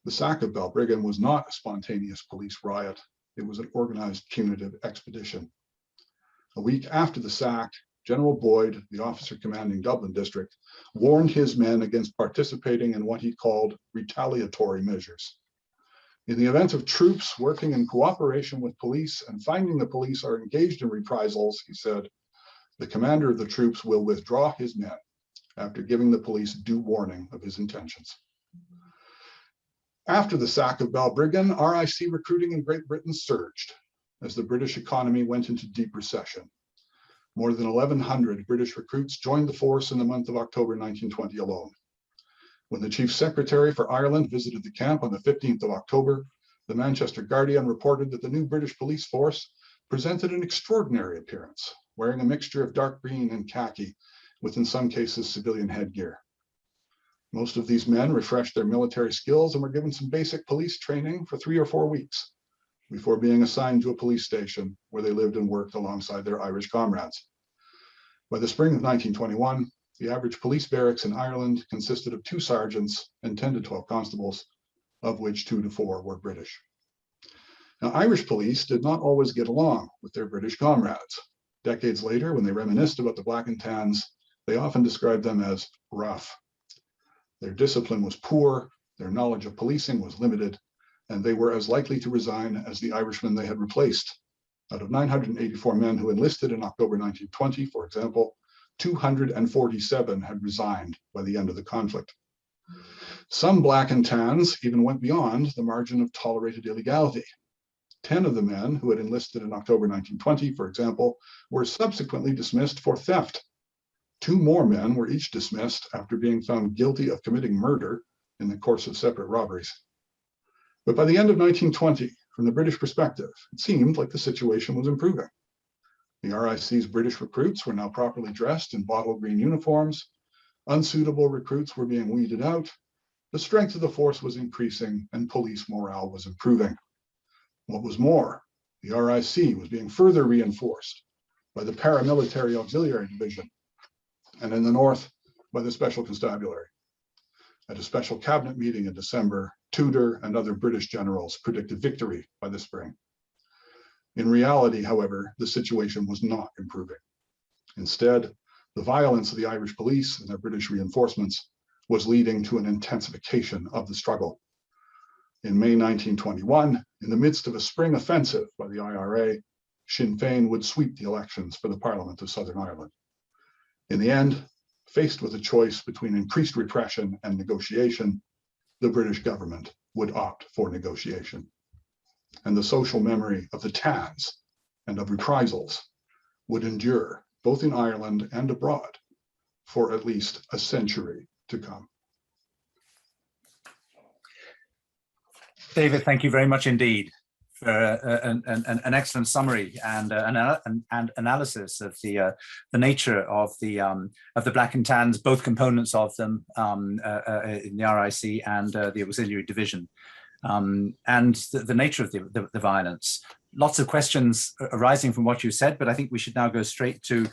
S3: The sack of Balbriggan was not a spontaneous police riot. It was an organized punitive expedition. A week after the sack, General Boyd, the officer commanding Dublin district, warned his men against participating in what he called retaliatory measures. In the event of troops working in cooperation with police and finding the police are engaged in reprisals, he said, the commander of the troops will withdraw his men after giving the police due warning of his intentions. After the sack of Balbriggan, RIC recruiting in Great Britain surged as the British economy went into deep recession. More than 1,100 British recruits joined the force in the month of October 1920 alone. When the Chief Secretary for Ireland visited the camp on the 15th of October, the Manchester Guardian reported that the new British police force presented an extraordinary appearance, wearing a mixture of dark green and khaki, with in some cases civilian headgear. Most of these men refreshed their military skills and were given some basic police training for 3 or 4 weeks before being assigned to a police station where they lived and worked alongside their Irish comrades. By the spring of 1921, the average police barracks in Ireland consisted of 2 sergeants and 10 to 12 constables, of which 2 to 4 were British. Now, Irish police did not always get along with their British comrades. Decades later, when they reminisced about the Black and Tans, they often described them as rough. Their discipline was poor, their knowledge of policing was limited, and they were as likely to resign as the Irishmen they had replaced. Out of 984 men who enlisted in October 1920, for example, 247 had resigned by the end of the conflict. Some Black and Tans even went beyond the margin of tolerated illegality. 10 of the men who had enlisted in October 1920, for example, were subsequently dismissed for theft. 2 more men were each dismissed after being found guilty of committing murder in the course of separate robberies. But by the end of 1920, from the British perspective, it seemed like the situation was improving. The RIC's British recruits were now properly dressed in bottle green uniforms. Unsuitable recruits were being weeded out. The strength of the force was increasing and police morale was improving. What was more, the RIC was being further reinforced by the Paramilitary Auxiliary Division, and in the north by the Special Constabulary. At a special cabinet meeting in December, Tudor and other British generals predicted victory by the spring. In reality, however, the situation was not improving. Instead, the violence of the Irish police and their British reinforcements was leading to an intensification of the struggle. In May 1921, in the midst of a spring offensive by the IRA, Sinn Féin would sweep the elections for the Parliament of Southern Ireland. In the end, faced with a choice between increased repression and negotiation, the British government would opt for negotiation. And the social memory of the Tans and of reprisals would endure both in Ireland and abroad for at least a century to come.
S2: David, thank you very much indeed for an excellent summary and analysis of the nature of the Black and Tans, both components of them in the RIC and the auxiliary division, and the nature of the violence. Lots of questions arising from what you said, but I think we should now go straight to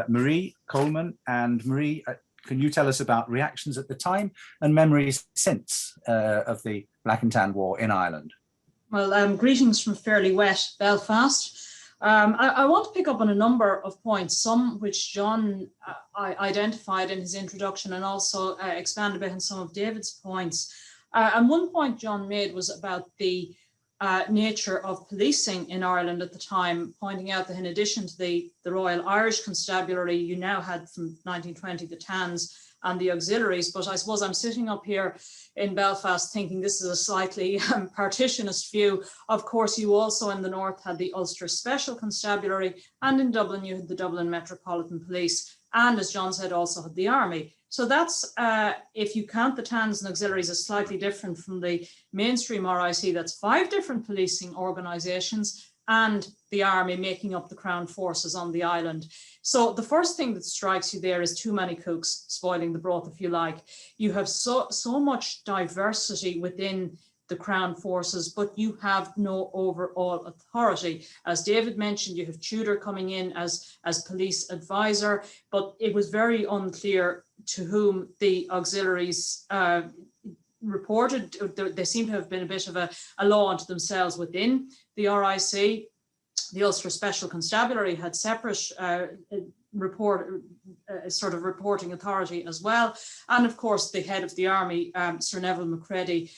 S2: Marie Coleman. And Marie, can you tell us about reactions at the time and memories since of the Black and Tan War in Ireland?
S4: Well, greetings from fairly wet Belfast. I want to pick up on a number of points, some which John identified in his introduction, and also expand a bit on some of David's points. And one point John made was about the nature of policing in Ireland at the time, pointing out that in addition to the Royal Irish Constabulary, you now had from 1920 the Tans and the auxiliaries. But I suppose I'm sitting up here in Belfast thinking this is a slightly partitionist view. Of course, you also in the north had the Ulster Special Constabulary, and in Dublin you had the Dublin Metropolitan Police, and as John said, also had the Army. So that's, if you count the Tans and auxiliaries as slightly different from the mainstream RIC, that's 5 different policing organisations and the Army making up the Crown Forces on the island. So the first thing that strikes you there is too many cooks spoiling the broth, if you like. You have so much diversity within the Crown Forces, but you have no overall authority. As David mentioned, you have Tudor coming in as police advisor, but it was very unclear to whom the auxiliaries reported. They seem to have been a bit of a law unto themselves within the RIC. The Ulster Special Constabulary had separate sort of reporting authority as well. And of course, the head of the Army, Sir Neville Macready,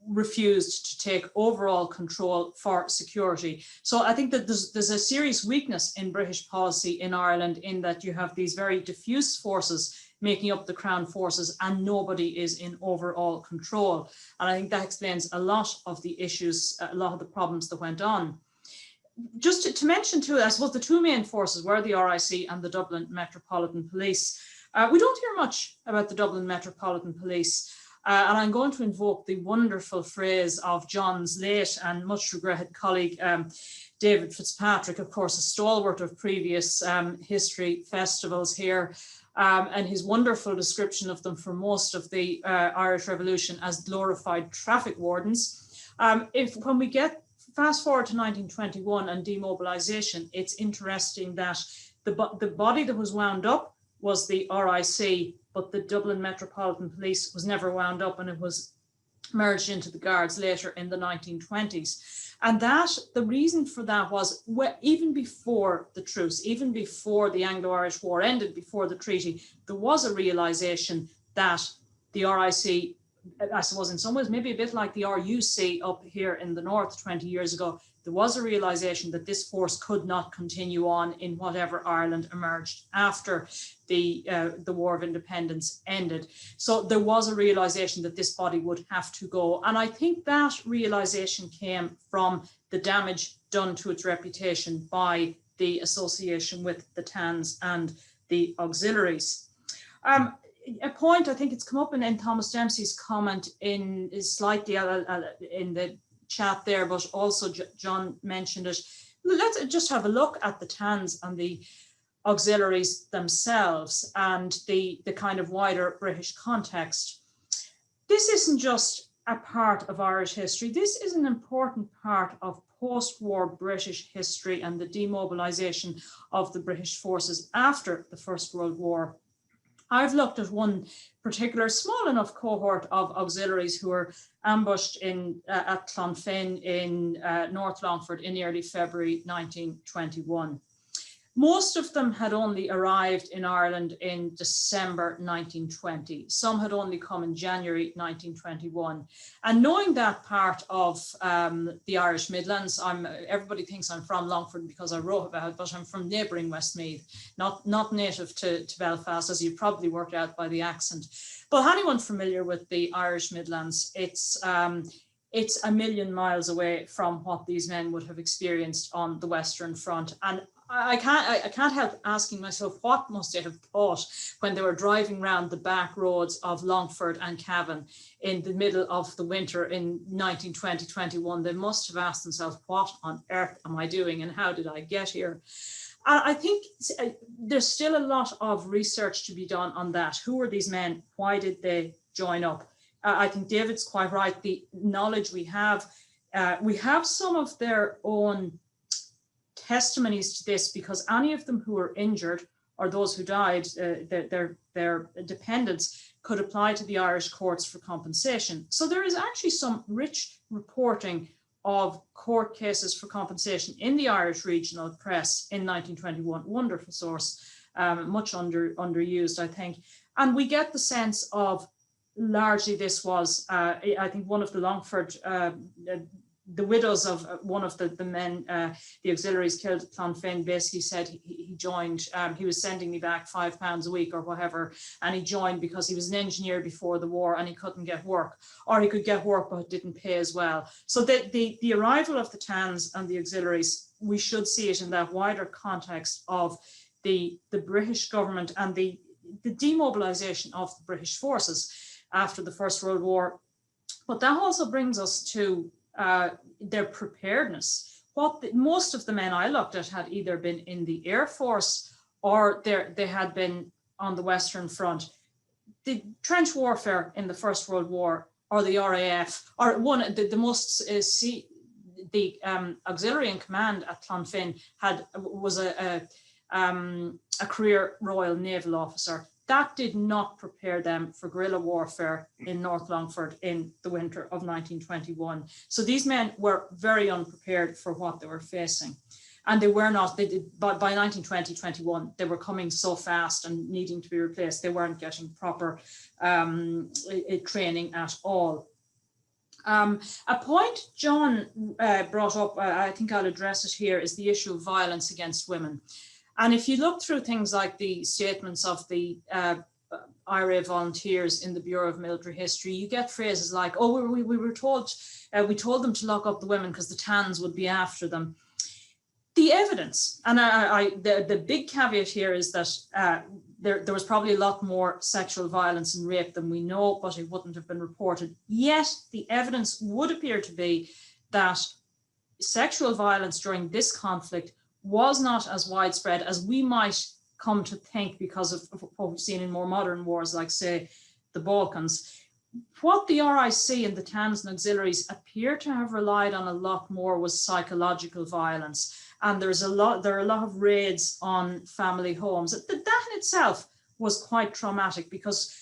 S4: refused to take overall control for security. So I think that there's a serious weakness in British policy in Ireland in that you have these very diffuse forces making up the Crown Forces and nobody is in overall control. And I think that explains a lot of the issues, a lot of the problems that went on. Just to mention too, I suppose the 2 main forces were the RIC and the Dublin Metropolitan Police. We don't hear much about the Dublin Metropolitan Police. And I'm going to invoke the wonderful phrase of John's late and much regretted colleague, David Fitzpatrick, of course, a stalwart of previous history festivals here, and his wonderful description of them for most of the Irish Revolution as glorified traffic wardens. When we get fast forward to 1921 and demobilisation, it's interesting that the body that was wound up was the RIC, but the Dublin Metropolitan Police was never wound up and it was merged into the Guards later in the 1920s. And the reason for that was even before the truce, even before the Anglo-Irish War ended, before the treaty, there was a realisation that the RIC, I suppose in some ways, maybe a bit like the RUC up here in the north 20 years ago, there was a realisation that this force could not continue on in whatever Ireland emerged after the War of Independence ended. So there was a realisation that this body would have to go. And I think that realisation came from the damage done to its reputation by the association with the Tans and the auxiliaries. A point, I think it's come up in Thomas Dempsey's comment is slightly in the chat there, but also John mentioned it. Let's just have a look at the Tans and the auxiliaries themselves and the kind of wider British context. This isn't just a part of Irish history. This is an important part of post-war British history and the demobilisation of the British forces after the First World War. I've looked at one particular small enough cohort of auxiliaries who were ambushed at Clonfin in North Longford in early February 1921. Most of them had only arrived in Ireland in December 1920. Some had only come in January 1921. And knowing that part of the Irish Midlands, everybody thinks I'm from Longford because I wrote about it, but I'm from neighbouring Westmeath, not native to Belfast, as you probably worked out by the accent. But anyone familiar with the Irish Midlands, it's a million miles away from what these men would have experienced on the Western Front. And I can't help asking myself, what must they have thought when they were driving around the back roads of Longford and Cavan in the middle of the winter in 1920-21? They must have asked themselves, what on earth am I doing and how did I get here? I think there's still a lot of research to be done on that. Who were these men? Why did they join up? I think David's quite right. The knowledge we have some of their own testimonies to this, because any of them who were injured or those who died, their dependents could apply to the Irish courts for compensation. So there is actually some rich reporting of court cases for compensation in the Irish regional press in 1921. Wonderful source, much underused, I think. And we get the sense of largely this was, I think, one of the Longford, the widows of one of the men, the auxiliaries killed at Clonfin, basically said he joined, he was sending me back £5 a week or whatever, and he joined because he was an engineer before the war and he couldn't get work, or he could get work but it didn't pay as well. So the arrival of the TANs and the auxiliaries, we should see it in that wider context of the British government and the demobilization of the British forces after the First World War. But that also brings us to their preparedness. Most of the men I looked at had either been in the Air Force or they had been on the Western Front. The trench warfare in the First World War, or the RAF, or the auxiliary in command at Clonfin was a career Royal Naval officer. That did not prepare them for guerrilla warfare in North Longford in the winter of 1921. So these men were very unprepared for what they were facing. And they were not, by 1920-21, they were coming so fast and needing to be replaced. They weren't getting proper training at all. A point John brought up, I think I'll address it here, is the issue of violence against women. And if you look through things like the statements of the IRA volunteers in the Bureau of Military History, you get phrases like, oh, we were told, we told them to lock up the women because the TANs would be after them. The evidence, and the big caveat here is that there was probably a lot more sexual violence and rape than we know, but it wouldn't have been reported. Yet the evidence would appear to be that sexual violence during this conflict was not as widespread as we might come to think because of what we've seen in more modern wars, like, say, the Balkans. What the RIC and the TANs and auxiliaries appear to have relied on a lot more was psychological violence. And there are a lot of raids on family homes. That in itself was quite traumatic, because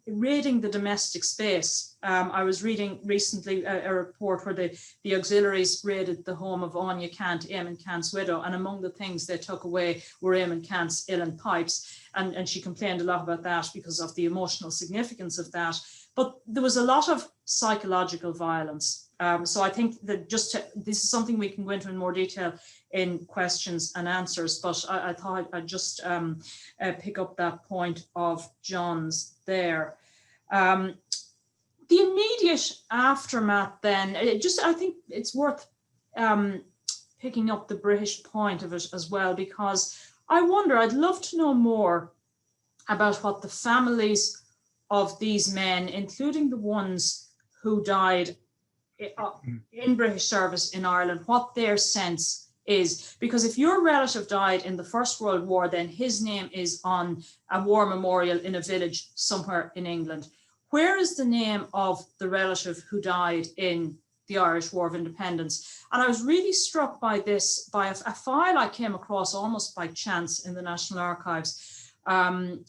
S4: raiding the domestic space. I was reading recently a report where the auxiliaries raided the home of Anya Cant, Eamon Cant's widow, and among the things they took away were Eamon Cant's uilleann pipes, and she complained a lot about that because of the emotional significance of that. But there was a lot of psychological violence. So I think that this is something we can go into in more detail in questions and answers, but I thought I'd just pick up that point of John's there. The immediate aftermath then, I think it's worth picking up the British point of it as well, because I wonder, I'd love to know more about what the families of these men, including the ones who died in British service in Ireland, what their sense is. Because if your relative died in the First World War, then his name is on a war memorial in a village somewhere in England. Where is the name of the relative who died in the Irish War of Independence? And I was really struck by this, by a file I came across almost by chance in the National Archives,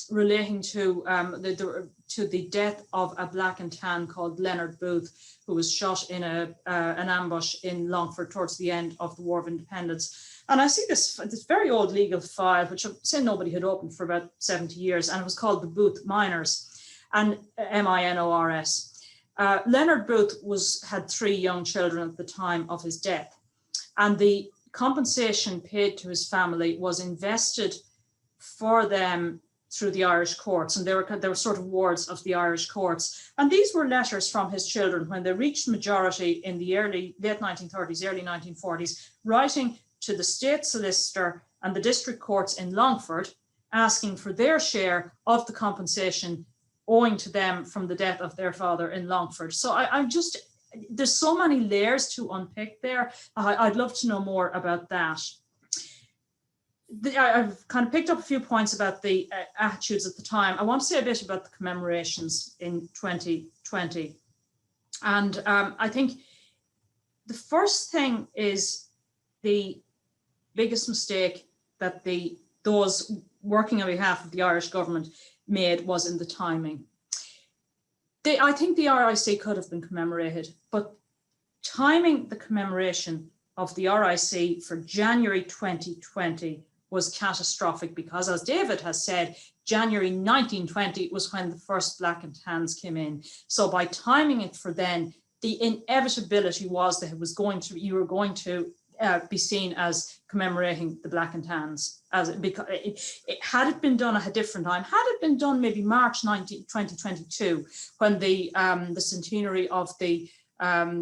S4: relating to the death of a black and tan called Leonard Booth, who was shot in an ambush in Longford towards the end of the War of Independence. And I see this very old legal file, which I'm saying nobody had opened for about 70 years, and it was called the Booth Minors, and M-I-N-O-R-S. Leonard Booth had 3 young children at the time of his death, and the compensation paid to his family was invested for them through the Irish courts, and they were sort of wards of the Irish courts. And these were letters from his children when they reached majority in the late 1930s, early 1940s, writing to the state solicitor and the district courts in Longford, asking for their share of the compensation owing to them from the death of their father in Longford. So there's so many layers to unpick there. I'd love to know more about that. I've kind of picked up a few points about the attitudes at the time. I want to say a bit about the commemorations in 2020. And I think the first thing is the biggest mistake that those working on behalf of the Irish government made was in the timing. I think the RIC could have been commemorated, but timing the commemoration of the RIC for January 2020 was catastrophic because, as David has said, January 1920 was when the first Black and Tans came in. So by timing it for then, the inevitability was that you were going to be seen as commemorating the Black and Tans. Because had it been done at a different time, had it been done maybe March 2022, when the centenary of the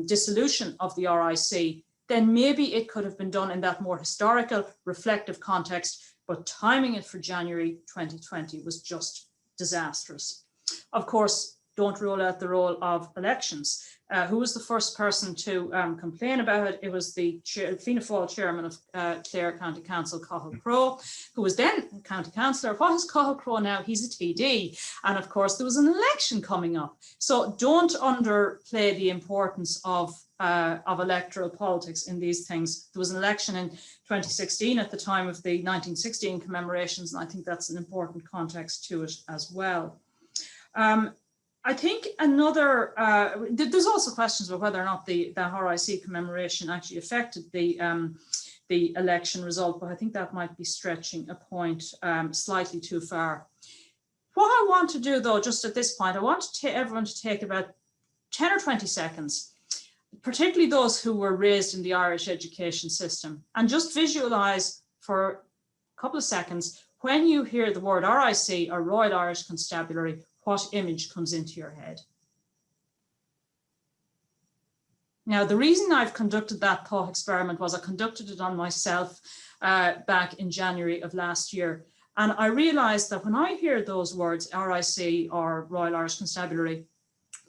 S4: dissolution of the RIC, then maybe it could have been done in that more historical, reflective context, but timing it for January 2020 was just disastrous. Of course, don't rule out the role of elections. Who was the first person to complain about it? It was the Fianna Fáil chairman of Clare County Council, Cathal Crowe, who was then county councillor. What is Cathal Crowe now? He's a TD. And of course, there was an election coming up. So don't underplay the importance of electoral politics in these things. There was an election in 2016 at the time of the 1916 commemorations, and I think that's an important context to it as well. I think there's also questions about whether or not the RIC commemoration actually affected the election result, but I think that might be stretching a point slightly too far. What I want to do, though, just at this point, I want everyone to take about 10 or 20 seconds, particularly those who were raised in the Irish education system, and just visualize for a couple of seconds, when you hear the word RIC or Royal Irish Constabulary, what image comes into your head? Now, the reason I've conducted that thought experiment was I conducted it on myself back in January of last year. And I realized that when I hear those words, RIC or Royal Irish Constabulary,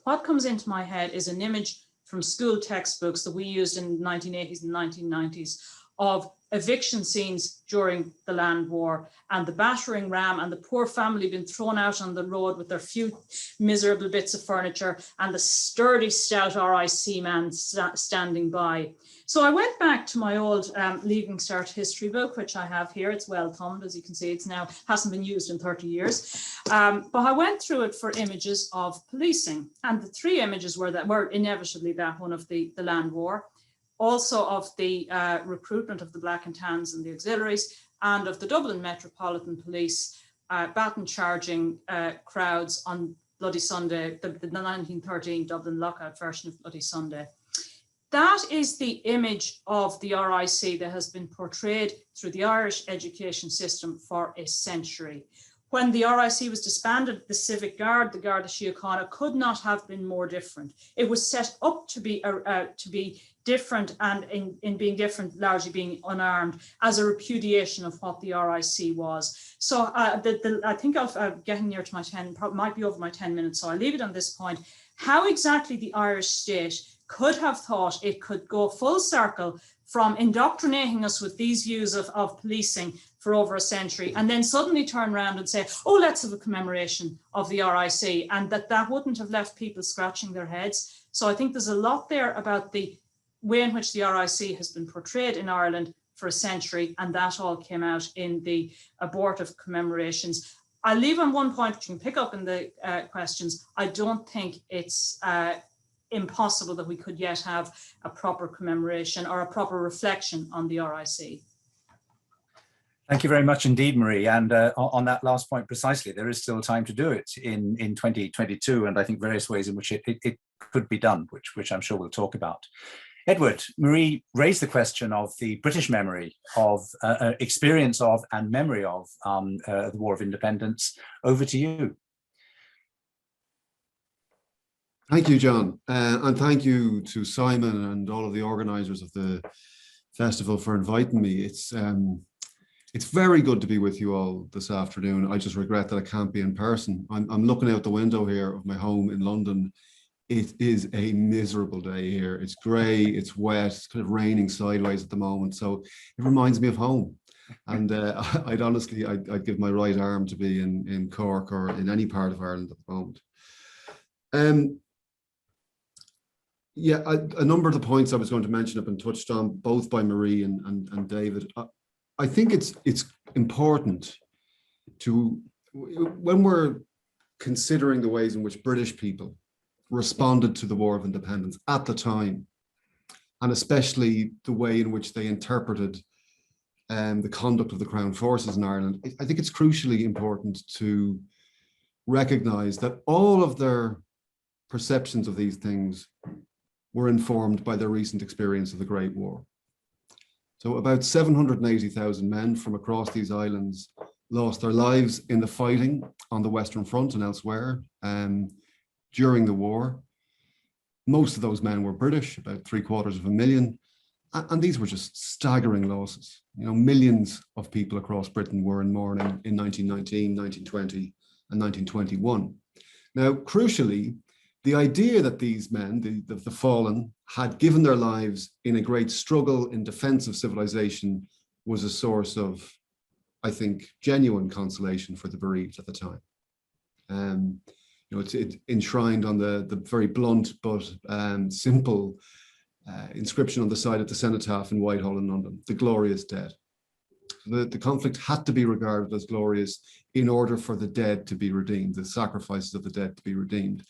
S4: what comes into my head is an image from school textbooks that we used in the 1980s and 1990s of eviction scenes during the land war, and the battering ram and the poor family being thrown out on the road with their few miserable bits of furniture, and the sturdy, stout RIC man standing by. So I went back to my old Leaving Cert history book, which I have here. It's well thumbed, as you can see. It's now hasn't been used in 30 years. But I went through it for images of policing, and the 3 images were inevitably that one of the land war, also of the recruitment of the Black and Tans and the auxiliaries, and of the Dublin Metropolitan Police baton charging crowds on Bloody Sunday, the 1913 Dublin lockout version of Bloody Sunday. That is the image of the RIC that has been portrayed through the Irish education system for a century. When the RIC was disbanded, the Civic Guard, the Garda Síochána, could not have been more different. It was set up to be different, and in being different, largely being unarmed, as a repudiation of what the RIC was. So I think I'm getting near to my 10, might be over my 10 minutes, so I'll leave it on this point. How exactly the Irish state could have thought it could go full circle from indoctrinating us with these views of policing for over a century, and then suddenly turn around and say, oh, let's have a commemoration of the RIC, and that wouldn't have left people scratching their heads. So I think there's a lot there about the way in which the RIC has been portrayed in Ireland for a century, and that all came out in the abortive commemorations. I'll leave on one point, which you can pick up in the questions. I don't think it's impossible that we could yet have a proper commemoration or a proper reflection on the RIC.
S2: Thank you very much indeed, Marie. And on that last point precisely, there is still time to do it in 2022, and I think various ways in which it could be done, which I'm sure we'll talk about. Edward, Marie raised the question of the British memory of, experience of and memory of the War of Independence. Over to you.
S5: Thank you, John. And thank you to Simon and all of the organisers of the festival for inviting me. It's very good to be with you all this afternoon. I just regret that I can't be in person. I'm looking out the window here of my home in London. It is a miserable day here. It's grey, it's wet, it's kind of raining sideways at the moment. So it reminds me of home. And I'd give my right arm to be in Cork or in any part of Ireland at the moment. Yeah, a number of the points I was going to mention have been touched on both by Marie and David. I think it's important to, when we're considering the ways in which British people responded to the War of Independence at the time, and especially the way in which they interpreted the conduct of the Crown Forces in Ireland, I think it's crucially important to recognize that all of their perceptions of these things were informed by their recent experience of the Great War. So about 780,000 men from across these islands lost their lives in the fighting on the Western Front and elsewhere during the war. Most of those men were British, about 750,000. And these were just staggering losses. You know, millions of people across Britain were in mourning in 1919, 1920, and 1921. Now, crucially, the idea that these men, the fallen, had given their lives in a great struggle in defense of civilization was a source of, I think, genuine consolation for the bereaved at the time. You know, it's enshrined on the very blunt but simple inscription on the side of the cenotaph in Whitehall in London, the glorious dead. The conflict had to be regarded as glorious in order for the dead to be redeemed, the sacrifices of the dead to be redeemed.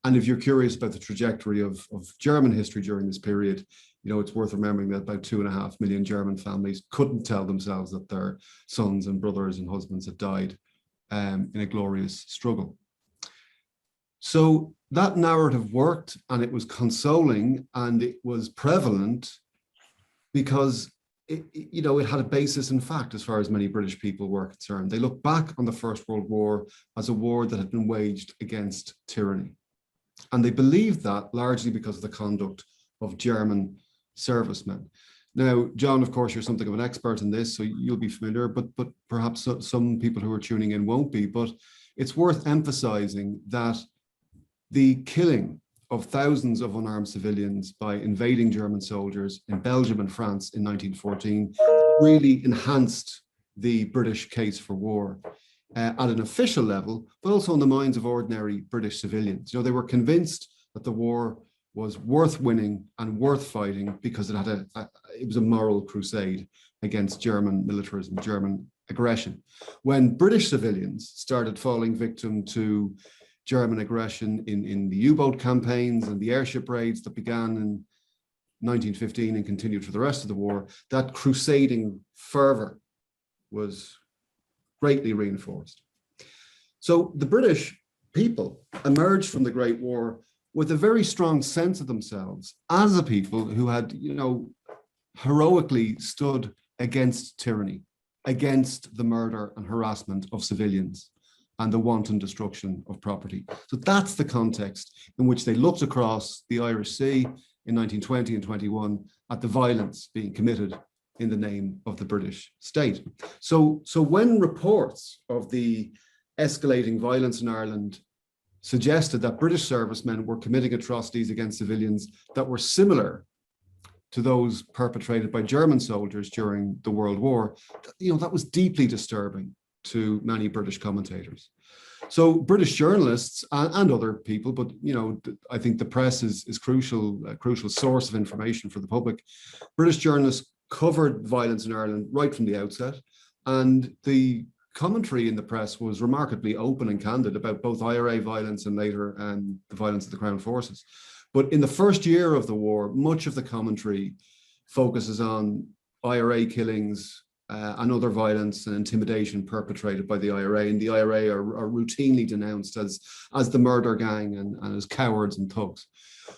S5: And if you're curious about the trajectory of German history during this period, you know, it's worth remembering that about 2.5 million German families couldn't tell themselves that their sons and brothers and husbands had died in a glorious struggle. So that narrative worked, and it was consoling, and it was prevalent because you know, it had a basis in fact as far as many British people were concerned. They look back on the First World War as a war that had been waged against tyranny. And they believed that largely because of the conduct of German servicemen. Now, John, of course, you're something of an expert in this, so you'll be familiar, but perhaps some people who are tuning in won't be. But it's worth emphasizing that the killing of thousands of unarmed civilians by invading German soldiers in Belgium and France in 1914 really enhanced the British case for war. At an official level, but also in the minds of ordinary British civilians. You know, they were convinced that the war was worth winning and worth fighting because it had it was a moral crusade against German militarism, German aggression. When British civilians started falling victim to German aggression in the U-boat campaigns and the airship raids that began in 1915 and continued for the rest of the war, that crusading fervor was greatly reinforced. So the British people emerged from the Great War with a very strong sense of themselves as a people who had, you know, heroically stood against tyranny, against the murder and harassment of civilians and the wanton destruction of property. So that's the context in which they looked across the Irish Sea in 1920 and 21 at the violence being committed in the name of the British state. So when reports of the escalating violence in Ireland suggested that British servicemen were committing atrocities against civilians that were similar to those perpetrated by German soldiers during the World War, you know, that was deeply disturbing to many British commentators. So British journalists and other people, but you know, I think the press is a crucial source of information for the public. British journalists covered violence in Ireland right from the outset, and the commentary in the press was remarkably open and candid about both IRA violence and later the violence of the Crown Forces. But in the first year of the war, much of the commentary focuses on IRA killings, and other violence and intimidation perpetrated by the IRA. And the IRA are routinely denounced as the murder gang and as cowards and thugs.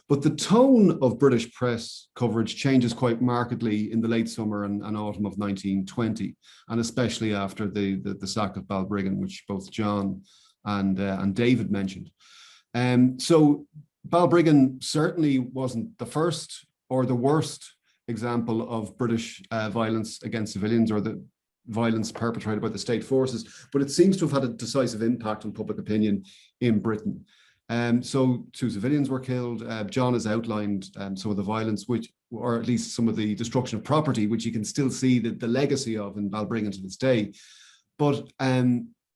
S5: But the tone of British press coverage changes quite markedly in the late summer and autumn of 1920, and especially after the sack of Balbriggan, which both John and David mentioned. So Balbriggan certainly wasn't the first or the worst example of British violence against civilians or the violence perpetrated by the state forces, but it seems to have had a decisive impact on public opinion in Britain. So 2 civilians were killed. John has outlined some of the violence, or at least some of the destruction of property, which you can still see the legacy of in Balbriggan to this day. But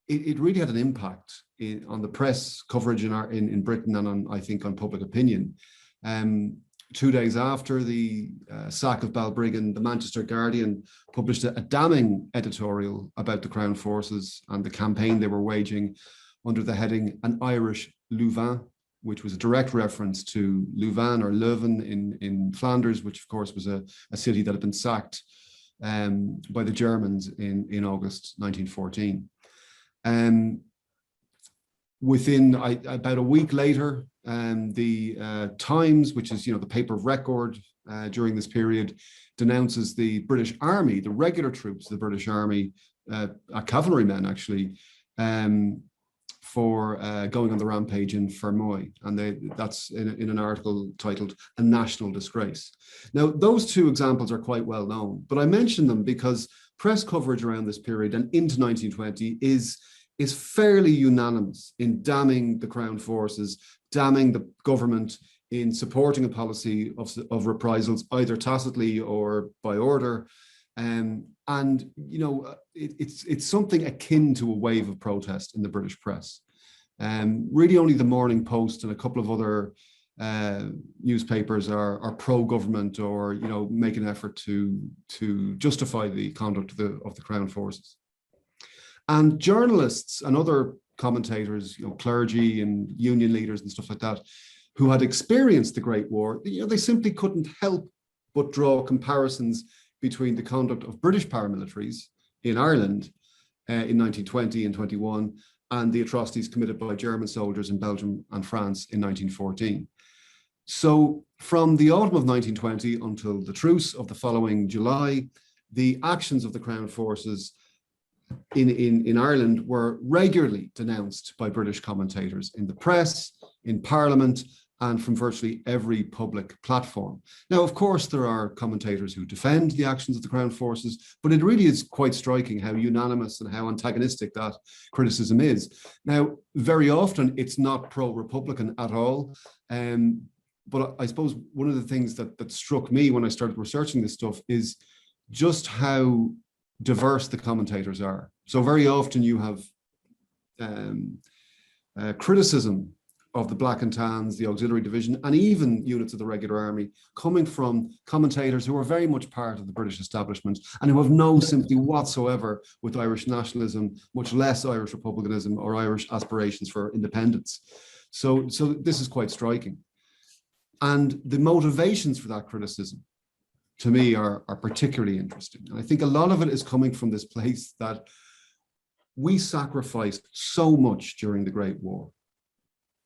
S5: it really had an impact on the press coverage in Britain and I think on public opinion. 2 days after the sack of Balbriggan, the Manchester Guardian published a damning editorial about the Crown Forces and the campaign they were waging under the heading "An Irish Louvain," which was a direct reference to Louvain or Leuven in Flanders, which of course was a city that had been sacked by the Germans in August 1914. Within about a week later, the Times, which is the paper of record during this period, denounces the British Army, the regular troops of the British Army, cavalrymen actually, for going on the rampage in Fermoy, and that's in an article titled "A National Disgrace." Now, those 2 examples are quite well known, but I mention them because press coverage around this period and into 1920 is fairly unanimous in damning the Crown Forces, damning the government in supporting a policy of reprisals, either tacitly or by order. It's something akin to a wave of protest in the British press. Really only the Morning Post and a couple of other newspapers are pro-government or make an effort to justify the conduct of the Crown Forces. And journalists and other commentators, clergy and union leaders and stuff like that, who had experienced the Great War, they simply couldn't help but draw comparisons between the conduct of British paramilitaries in Ireland in 1920 and 21 and the atrocities committed by German soldiers in Belgium and France in 1914. So from the autumn of 1920 until the truce of the following July, the actions of the Crown Forces in Ireland were regularly denounced by British commentators in the press, in Parliament, and from virtually every public platform. Now, of course, there are commentators who defend the actions of the Crown Forces, but it really is quite striking how unanimous and how antagonistic that criticism is. Now, very often it's not pro-Republican at all. But I suppose one of the things that struck me when I started researching this stuff is just how diverse the commentators are. So very often you have criticism of the Black and Tans, the Auxiliary Division, and even units of the Regular Army coming from commentators who are very much part of the British establishment and who have no sympathy whatsoever with Irish nationalism, much less Irish republicanism or Irish aspirations for independence. So this is quite striking. And the motivations for that criticism, to me, are particularly interesting. And I think a lot of it is coming from this place that we sacrificed so much during the Great War.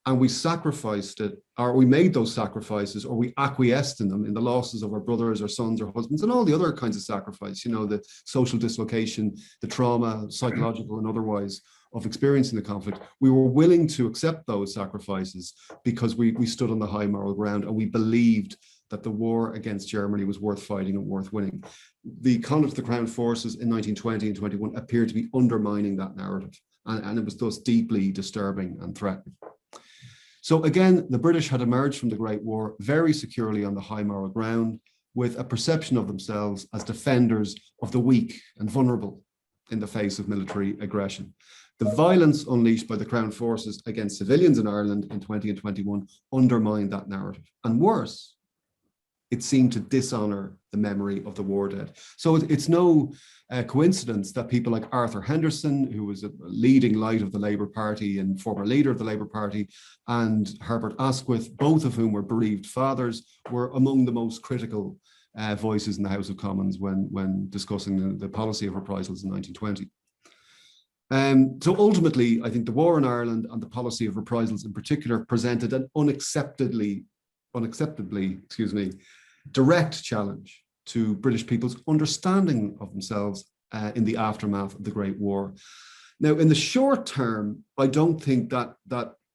S5: And we sacrificed it, or we made those sacrifices, or we acquiesced in them, in the losses of our brothers or sons or husbands, and all the other kinds of sacrifice, the social dislocation, the trauma, psychological and otherwise, of experiencing the conflict. We were willing to accept those sacrifices because we stood on the high moral ground and we believed that the war against Germany was worth fighting and worth winning. The conduct of the Crown Forces in 1920 and 21 appeared to be undermining that narrative, and it was thus deeply disturbing and threatening. So again, the British had emerged from the Great War very securely on the high moral ground, with a perception of themselves as defenders of the weak and vulnerable in the face of military aggression. The violence unleashed by the Crown Forces against civilians in Ireland in 20 and 21 undermined that narrative. And worse, it seemed to dishonor the memory of the war dead. So it's no coincidence that people like Arthur Henderson, who was a leading light of the Labour Party and former leader of the Labour Party, and Herbert Asquith, both of whom were bereaved fathers, were among the most critical voices in the House of Commons when discussing the policy of reprisals in 1920. So ultimately, I think the war in Ireland and the policy of reprisals in particular presented an unacceptably, direct challenge to British people's understanding of themselves in the aftermath of the Great War. Now, in the short term, I don't think that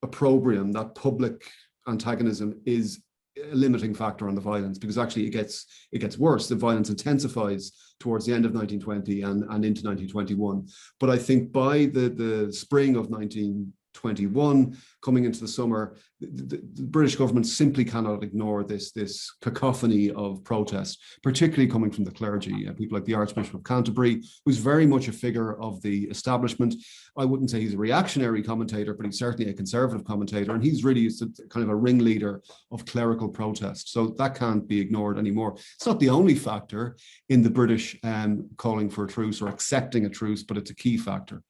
S5: opprobrium, that public antagonism, is a limiting factor on the violence, because actually it gets worse. The violence intensifies towards the end of 1920 and into 1921. But I think by the spring of 1921, coming into the summer, the British government simply cannot ignore this cacophony of protest, particularly coming from the clergy, people like the Archbishop of Canterbury, who's very much a figure of the establishment. I wouldn't say he's a reactionary commentator, but he's certainly a conservative commentator, and he's really kind of a ringleader of clerical protest. So that can't be ignored anymore. It's not the only factor in the British calling for a truce or accepting a truce, but it's a key factor.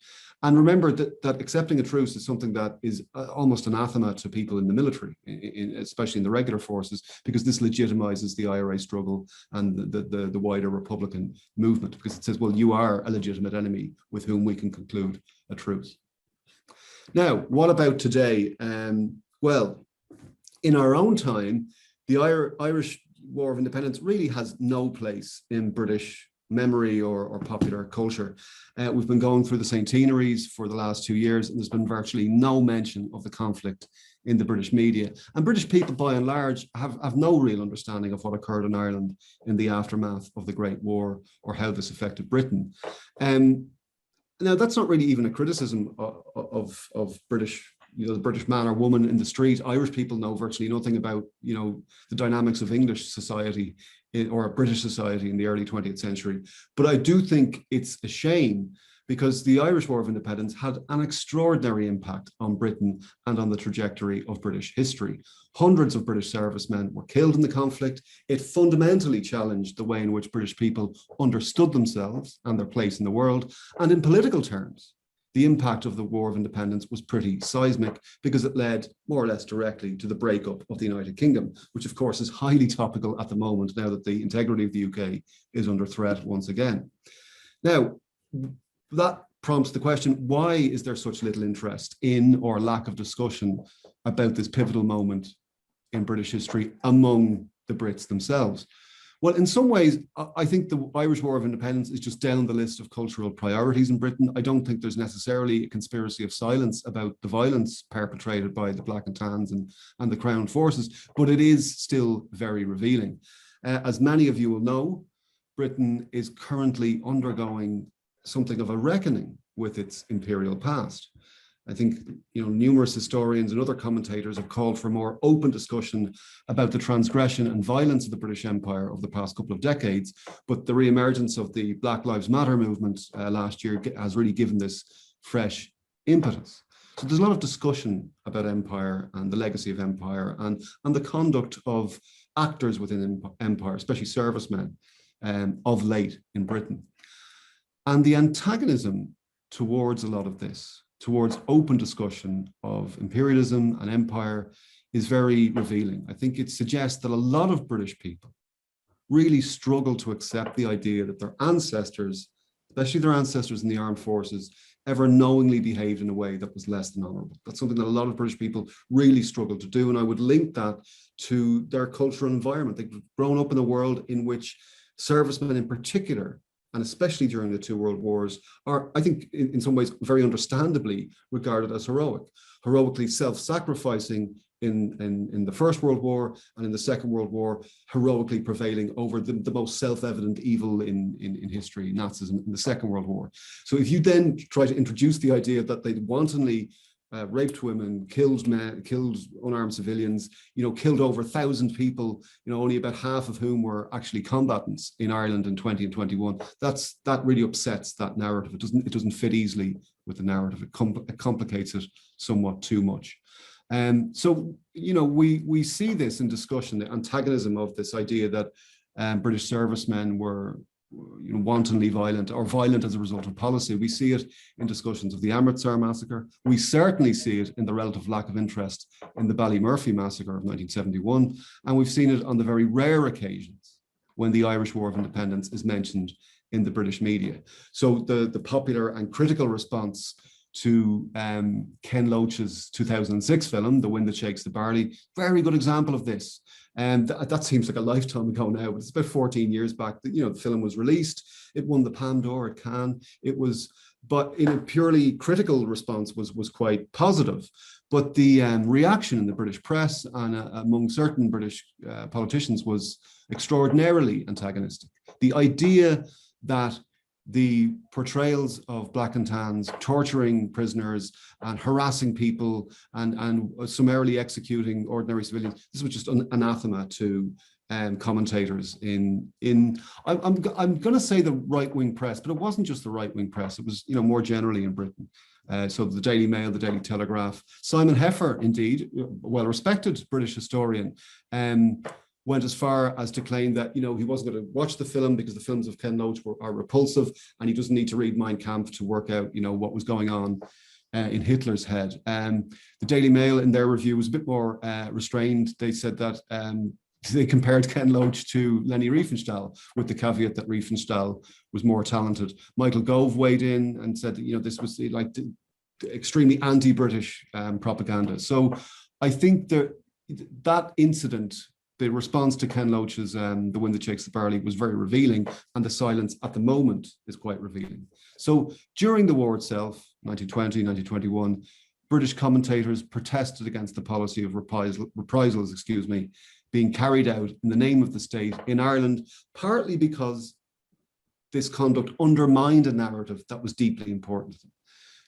S5: And remember that accepting a truce is something that is almost anathema to people in the military, especially in the regular forces, because this legitimizes the IRA struggle and the wider Republican movement, because it says, well, you are a legitimate enemy with whom we can conclude a truce. Now, what about today? Well, in our own time, the Irish War of Independence really has no place in British memory or popular culture. We've been going through the centenaries for the last 2 years, and there's been virtually no mention of the conflict in the British media. And British people, by and large, have no real understanding of what occurred in Ireland in the aftermath of the Great War, or how this affected Britain. Now, that's not really even a criticism of British, the British man or woman in the street. Irish people know virtually nothing about, the dynamics of English society or British society in the early 20th century. But I do think it's a shame, because the Irish War of Independence had an extraordinary impact on Britain and on the trajectory of British history. Hundreds of British servicemen were killed in the conflict. It fundamentally challenged the way in which British people understood themselves and their place in the world. And in political terms, the impact of the War of Independence was pretty seismic, because it led more or less directly to the breakup of the United Kingdom, which of course is highly topical at the moment, now that the integrity of the UK is under threat once again. Now, that prompts the question, why is there such little interest in, or lack of discussion about, this pivotal moment in British history among the Brits themselves? Well, in some ways, I think the Irish War of Independence is just down the list of cultural priorities in Britain. I don't think there's necessarily a conspiracy of silence about the violence perpetrated by the Black and Tans and the Crown forces, but it is still very revealing. As many of you will know, Britain is currently undergoing something of a reckoning with its imperial past. I think, numerous historians and other commentators have called for more open discussion about the transgression and violence of the British Empire over the past couple of decades. But the reemergence of the Black Lives Matter movement last year has really given this fresh impetus. So there's a lot of discussion about empire and the legacy of empire and the conduct of actors within empire, especially servicemen, of late in Britain. And the antagonism towards a lot of this, towards open discussion of imperialism and empire, is very revealing. I think it suggests that a lot of British people really struggle to accept the idea that their ancestors, especially their ancestors in the armed forces, ever knowingly behaved in a way that was less than honourable. That's something that a lot of British people really struggle to do, and I would link that to their cultural environment. They've grown up in a world in which servicemen in particular, and especially during the two world wars, are, I think, in some ways, very understandably regarded as heroically self-sacrificing in the First World War, and in the Second World War, heroically prevailing over the most self-evident evil in history, Nazism, in the Second World War. So if you then try to introduce the idea that they wantonly raped women, killed men, killed unarmed civilians, killed over 1,000 people, only about half of whom were actually combatants in Ireland in 20 and 21. That really upsets that narrative. It doesn't fit easily with the narrative. It complicates it somewhat too much. So, we see this in discussion, the antagonism of this idea that British servicemen were wantonly violent or violent as a result of policy. We see it in discussions of the Amritsar massacre. We certainly see it in the relative lack of interest in the Ballymurphy massacre of 1971. And we've seen it on the very rare occasions when the Irish War of Independence is mentioned in the British media. So the popular and critical response to Ken Loach's 2006 film, The Wind That Shakes the Barley, very good example of this. And that seems like a lifetime ago now, but it's about 14 years back that, you know, the film was released. It won the Palme d'Or at Cannes. It was, but in a purely critical response was quite positive. But the reaction in the British press and among certain British politicians was extraordinarily antagonistic. The idea that the portrayals of black and tans torturing prisoners and harassing people and summarily executing ordinary civilians, this was just an anathema to commentators in I'm going to say the right-wing press, but it wasn't just the right-wing press. It was, you know, more generally in Britain. So the Daily Mail, the Daily Telegraph. Simon Heffer, indeed, a well-respected British historian, went as far as to claim that, you know, he wasn't going to watch the film because the films of Ken Loach are repulsive, and he doesn't need to read Mein Kampf to work out, you know, what was going on in Hitler's head. The Daily Mail, in their review, was a bit more restrained. They said that they compared Ken Loach to Leni Riefenstahl, with the caveat that Riefenstahl was more talented. Michael Gove weighed in and said that, you know, this was like extremely anti-British propaganda. So I think that incident, the response to Ken Loach's The Wind That Shakes the Barley, was very revealing, and the silence at the moment is quite revealing. So during the war itself, 1920, 1921, British commentators protested against the policy of reprisals, being carried out in the name of the state in Ireland, partly because this conduct undermined a narrative that was deeply important to them.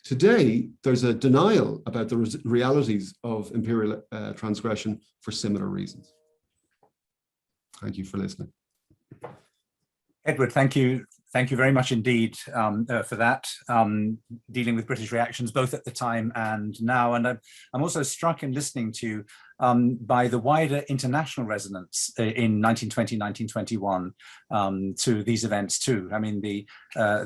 S5: Today, there's a denial about the realities of imperial transgression for similar reasons. Thank you for listening.
S2: Edward, thank you. Thank you very much indeed for that, dealing with British reactions, both at the time and now. And I'm also struck in listening to you by the wider international resonance in 1920, 1921 to these events too. I mean, the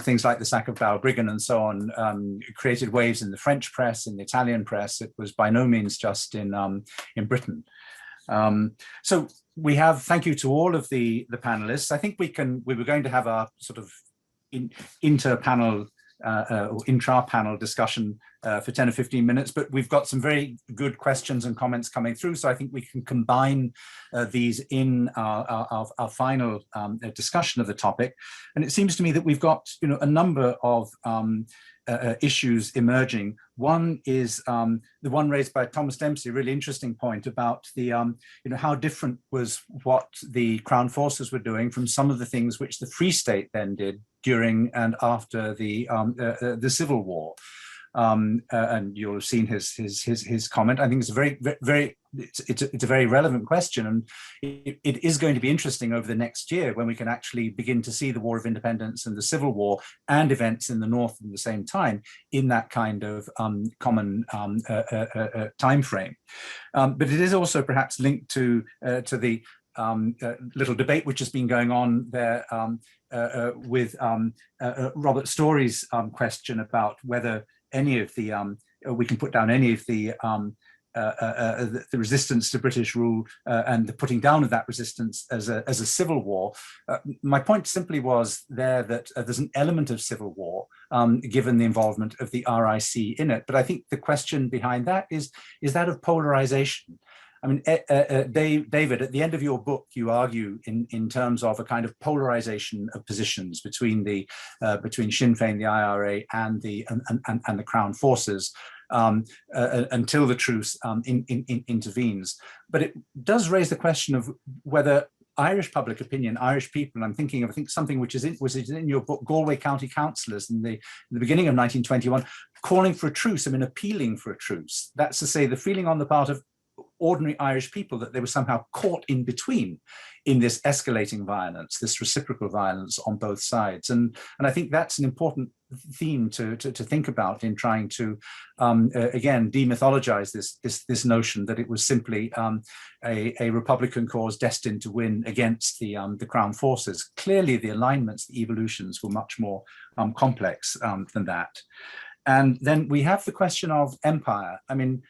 S2: things like the sack of Balbriggan and so on created waves in the French press, in the Italian press. It was by no means just in Britain. So we have, thank you to all of the panelists. I think we were going to have a sort of inter-panel or intra-panel discussion for 10 or 15 minutes, but we've got some very good questions and comments coming through. So I think we can combine these in our final discussion of the topic. And it seems to me that we've got, you know, a number of issues emerging. One is the one raised by Thomas Dempsey, a really interesting point about the, you know, how different was what the Crown forces were doing from some of the things which the Free State then did during and after the Civil War. And you'll have seen his comment. I think it's a very relevant question, and it is going to be interesting over the next year when we can actually begin to see the War of Independence and the Civil War and events in the North at the same time in that kind of common time frame. But it is also perhaps linked to the little debate which has been going on there with Robert Story's question about whether any of the we can put down any of the resistance to British rule and the putting down of that resistance as a civil war. My point simply was there that there's an element of civil war given the involvement of the RIC in it. But I think the question behind that is that of polarization. I mean, David, at the end of your book, you argue in terms of a kind of polarization of positions between Sinn Féin, the IRA, and the Crown forces until the truce intervenes. But it does raise the question of whether Irish public opinion, Irish people, and I'm thinking of something which was in your book, Galway County Councillors in the beginning of 1921, calling for a truce. I mean, appealing for a truce. That's to say, the feeling on the part of ordinary Irish people that they were somehow caught in between in this escalating violence, this reciprocal violence on both sides. And I think that's an important theme to think about in trying to, again, demythologize this notion that it was simply a Republican cause destined to win against the Crown forces. Clearly, the alignments, the evolutions were much more complex than that. And then we have the question of empire. I mean,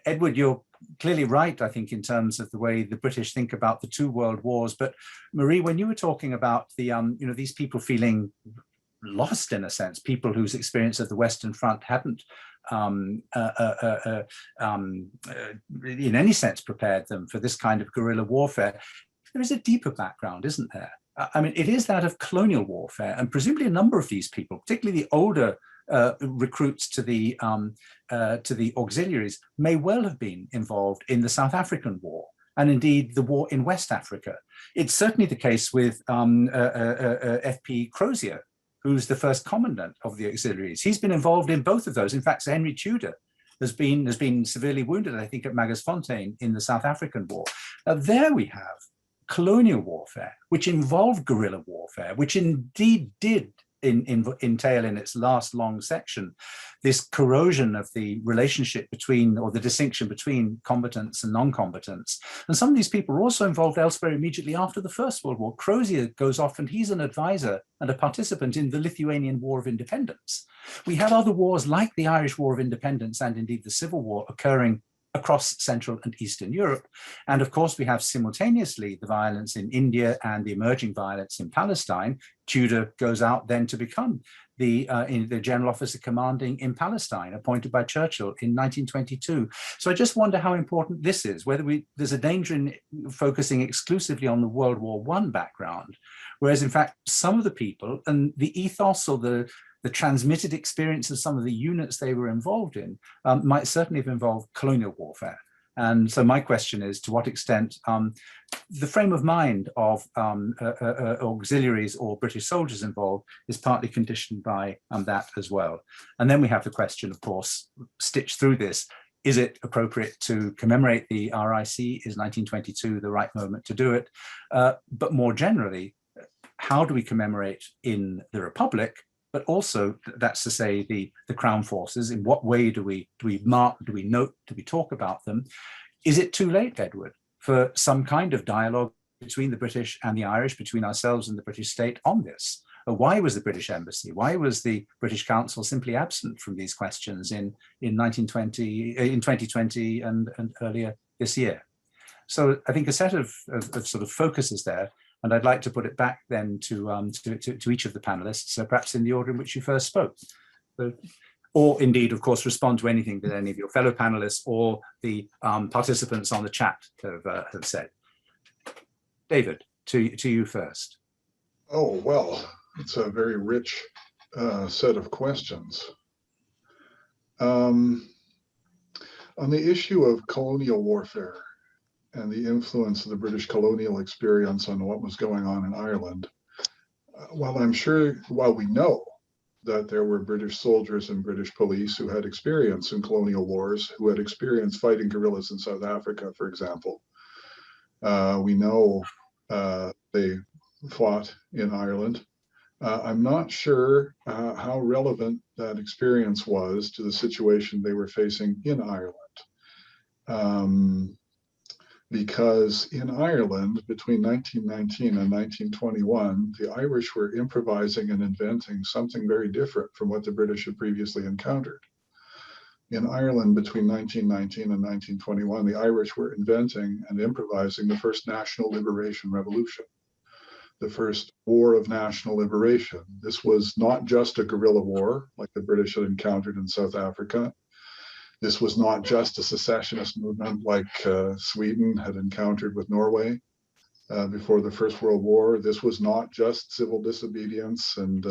S2: Edward, you're clearly right, I think, in terms of the way the British think about the two world wars. But Marie, when you were talking about the, these people feeling lost in a sense, people whose experience of the Western Front hadn't in any sense prepared them for this kind of guerrilla warfare, there is a deeper background, isn't there? I mean, it is that of colonial warfare, and presumably a number of these people, particularly the older recruits to the auxiliaries, may well have been involved in the South African War, and indeed the war in West Africa. It's certainly the case with F.P. Crozier, who's the first commandant of the auxiliaries. He's been involved in both of those. In fact, Sir Henry Tudor has been severely wounded, I think, at Magersfontein in the South African War. Now, there we have colonial warfare, which involved guerrilla warfare, which indeed did entail in its last long section this corrosion of the relationship between, or the distinction between, combatants and non-combatants. And some of these people were also involved elsewhere immediately after the First World War. Crozier goes off and he's an advisor and a participant in the Lithuanian War of Independence. We had other wars like the Irish War of Independence and indeed the Civil War occurring across Central and Eastern Europe. And of course, we have simultaneously the violence in India and the emerging violence in Palestine. Tudor goes out then to become the general officer commanding in Palestine, appointed by Churchill in 1922. So I just wonder how important this is, whether there's a danger in focusing exclusively on the World War I background, whereas in fact, some of the people and the ethos or the transmitted experience of some of the units they were involved in might certainly have involved colonial warfare. And so my question is, to what extent the frame of mind of auxiliaries or British soldiers involved is partly conditioned by that as well. And then we have the question, of course, stitched through this, is it appropriate to commemorate the RIC? Is 1922 the right moment to do it? But more generally, how do we commemorate in the Republic? But also, that's to say, the Crown Forces. In what way do we mark, do we note, do we talk about them? Is it too late, Edward, for some kind of dialogue between the British and the Irish, between ourselves and the British state on this? Or why was the British Embassy, why was the British Council simply absent from these questions in 2020 and earlier this year? So I think a set of sort of focuses there. And I'd like to put it back then to each of the panelists, perhaps in the order in which you first spoke. Or indeed, of course, respond to anything that any of your fellow panelists or the participants on the chat have said. David, to you first.
S3: Oh, well, it's a very rich set of questions. On the issue of colonial warfare and the influence of the British colonial experience on what was going on in Ireland, while we know that there were British soldiers and British police who had experience in colonial wars, who had experience fighting guerrillas in South Africa, for example. We know they fought in Ireland. I'm not sure how relevant that experience was to the situation they were facing in Ireland. Because in Ireland, between 1919 and 1921, the Irish were improvising and inventing something very different from what the British had previously encountered. In Ireland, between 1919 and 1921, the Irish were inventing and improvising the first national liberation revolution, the first war of national liberation. This was not just a guerrilla war like the British had encountered in South Africa. This was not just a secessionist movement like Sweden had encountered with Norway before the First World War. This was not just civil disobedience and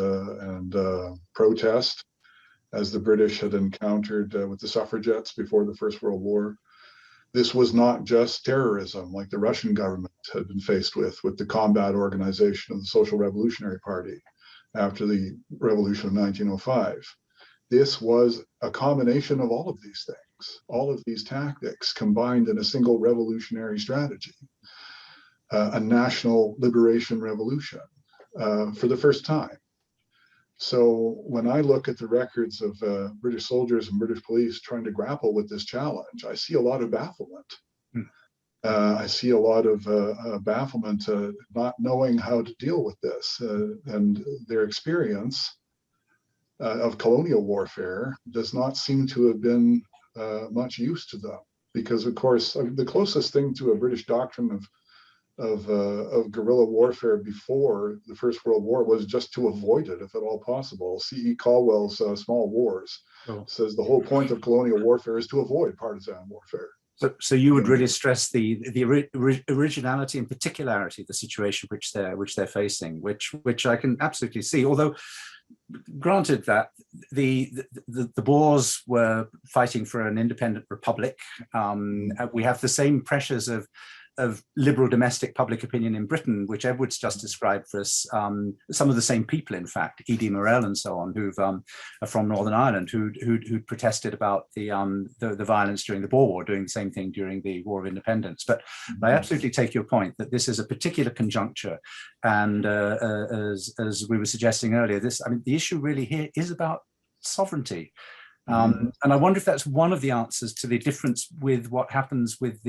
S3: protest, as the British had encountered with the suffragettes before the First World War. This was not just terrorism like the Russian government had been faced with the combat organization of the Social Revolutionary Party after the Revolution of 1905. This was a combination of all of these things, all of these tactics combined in a single revolutionary strategy, a national liberation revolution for the first time. So when I look at the records of British soldiers and British police trying to grapple with this challenge, I see a lot of bafflement. I see a lot of bafflement, not knowing how to deal with this, and their experience of colonial warfare does not seem to have been much use to them. because of course the closest thing to a British doctrine of guerrilla warfare before the First World War was just to avoid it if at all possible. C.E. Caldwell's Small Wars says the whole point of colonial warfare is to avoid partisan warfare.
S2: So you would really stress the originality and particularity of the situation which they're facing, which I can absolutely see. Although, granted that the Boers were fighting for an independent republic, we have the same pressures of liberal domestic public opinion in Britain, which Edward's just described for us. Some of the same people, in fact, E.D. Morel and so on, who are from Northern Ireland, who protested about the violence during the Boer War, doing the same thing during the War of Independence. But I absolutely take your point that this is a particular conjuncture, and as we were suggesting earlier, the issue really here is about sovereignty. And I wonder if that's one of the answers to the difference with what happens with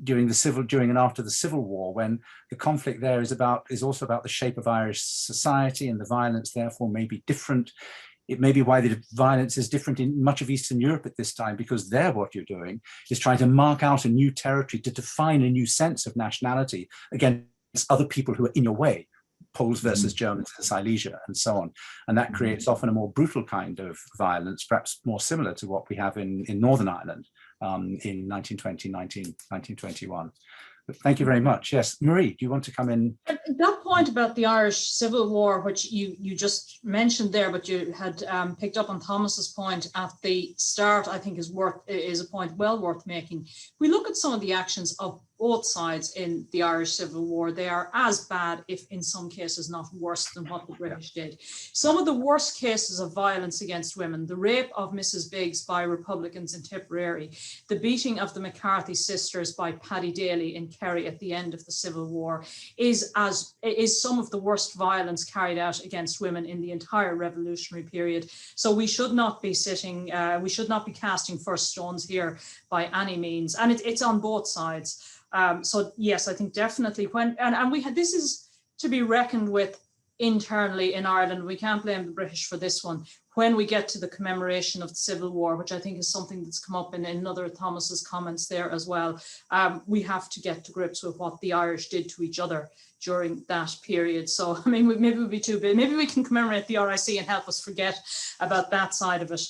S2: during and after the Civil War, when the conflict there is also about the shape of Irish society, and the violence therefore may be different. It may be why the violence is different in much of Eastern Europe at this time, because there what you're doing is trying to mark out a new territory, to define a new sense of nationality against other people who are in your way. Poles versus Germans in Silesia and so on. And that creates often a more brutal kind of violence, perhaps more similar to what we have in Northern Ireland in 1920, 1921. But thank you very much. Yes, Marie, do you want to come in?
S4: That point about the Irish Civil War, which you just mentioned there, but you had picked up on Thomas's point at the start, I think is a point well worth making. We look at some of the actions of both sides in the Irish Civil War. They are as bad, if in some cases not worse, than what the British did. Some of the worst cases of violence against women, the rape of Mrs. Biggs by Republicans in Tipperary, the beating of the McCarthy sisters by Paddy Daly in Kerry at the end of the Civil War, is some of the worst violence carried out against women in the entire revolutionary period. So we should not be we should not be casting first stones here by any means. And it's on both sides. So yes, I think definitely this is to be reckoned with internally in Ireland. We can't blame the British for this one. When we get to the commemoration of the Civil War, which I think is something that's come up in another Thomas's comments there as well, we have to get to grips with what the Irish did to each other during that period. So, I mean, maybe we'll be too big. Maybe we can commemorate the RIC and help us forget about that side of it.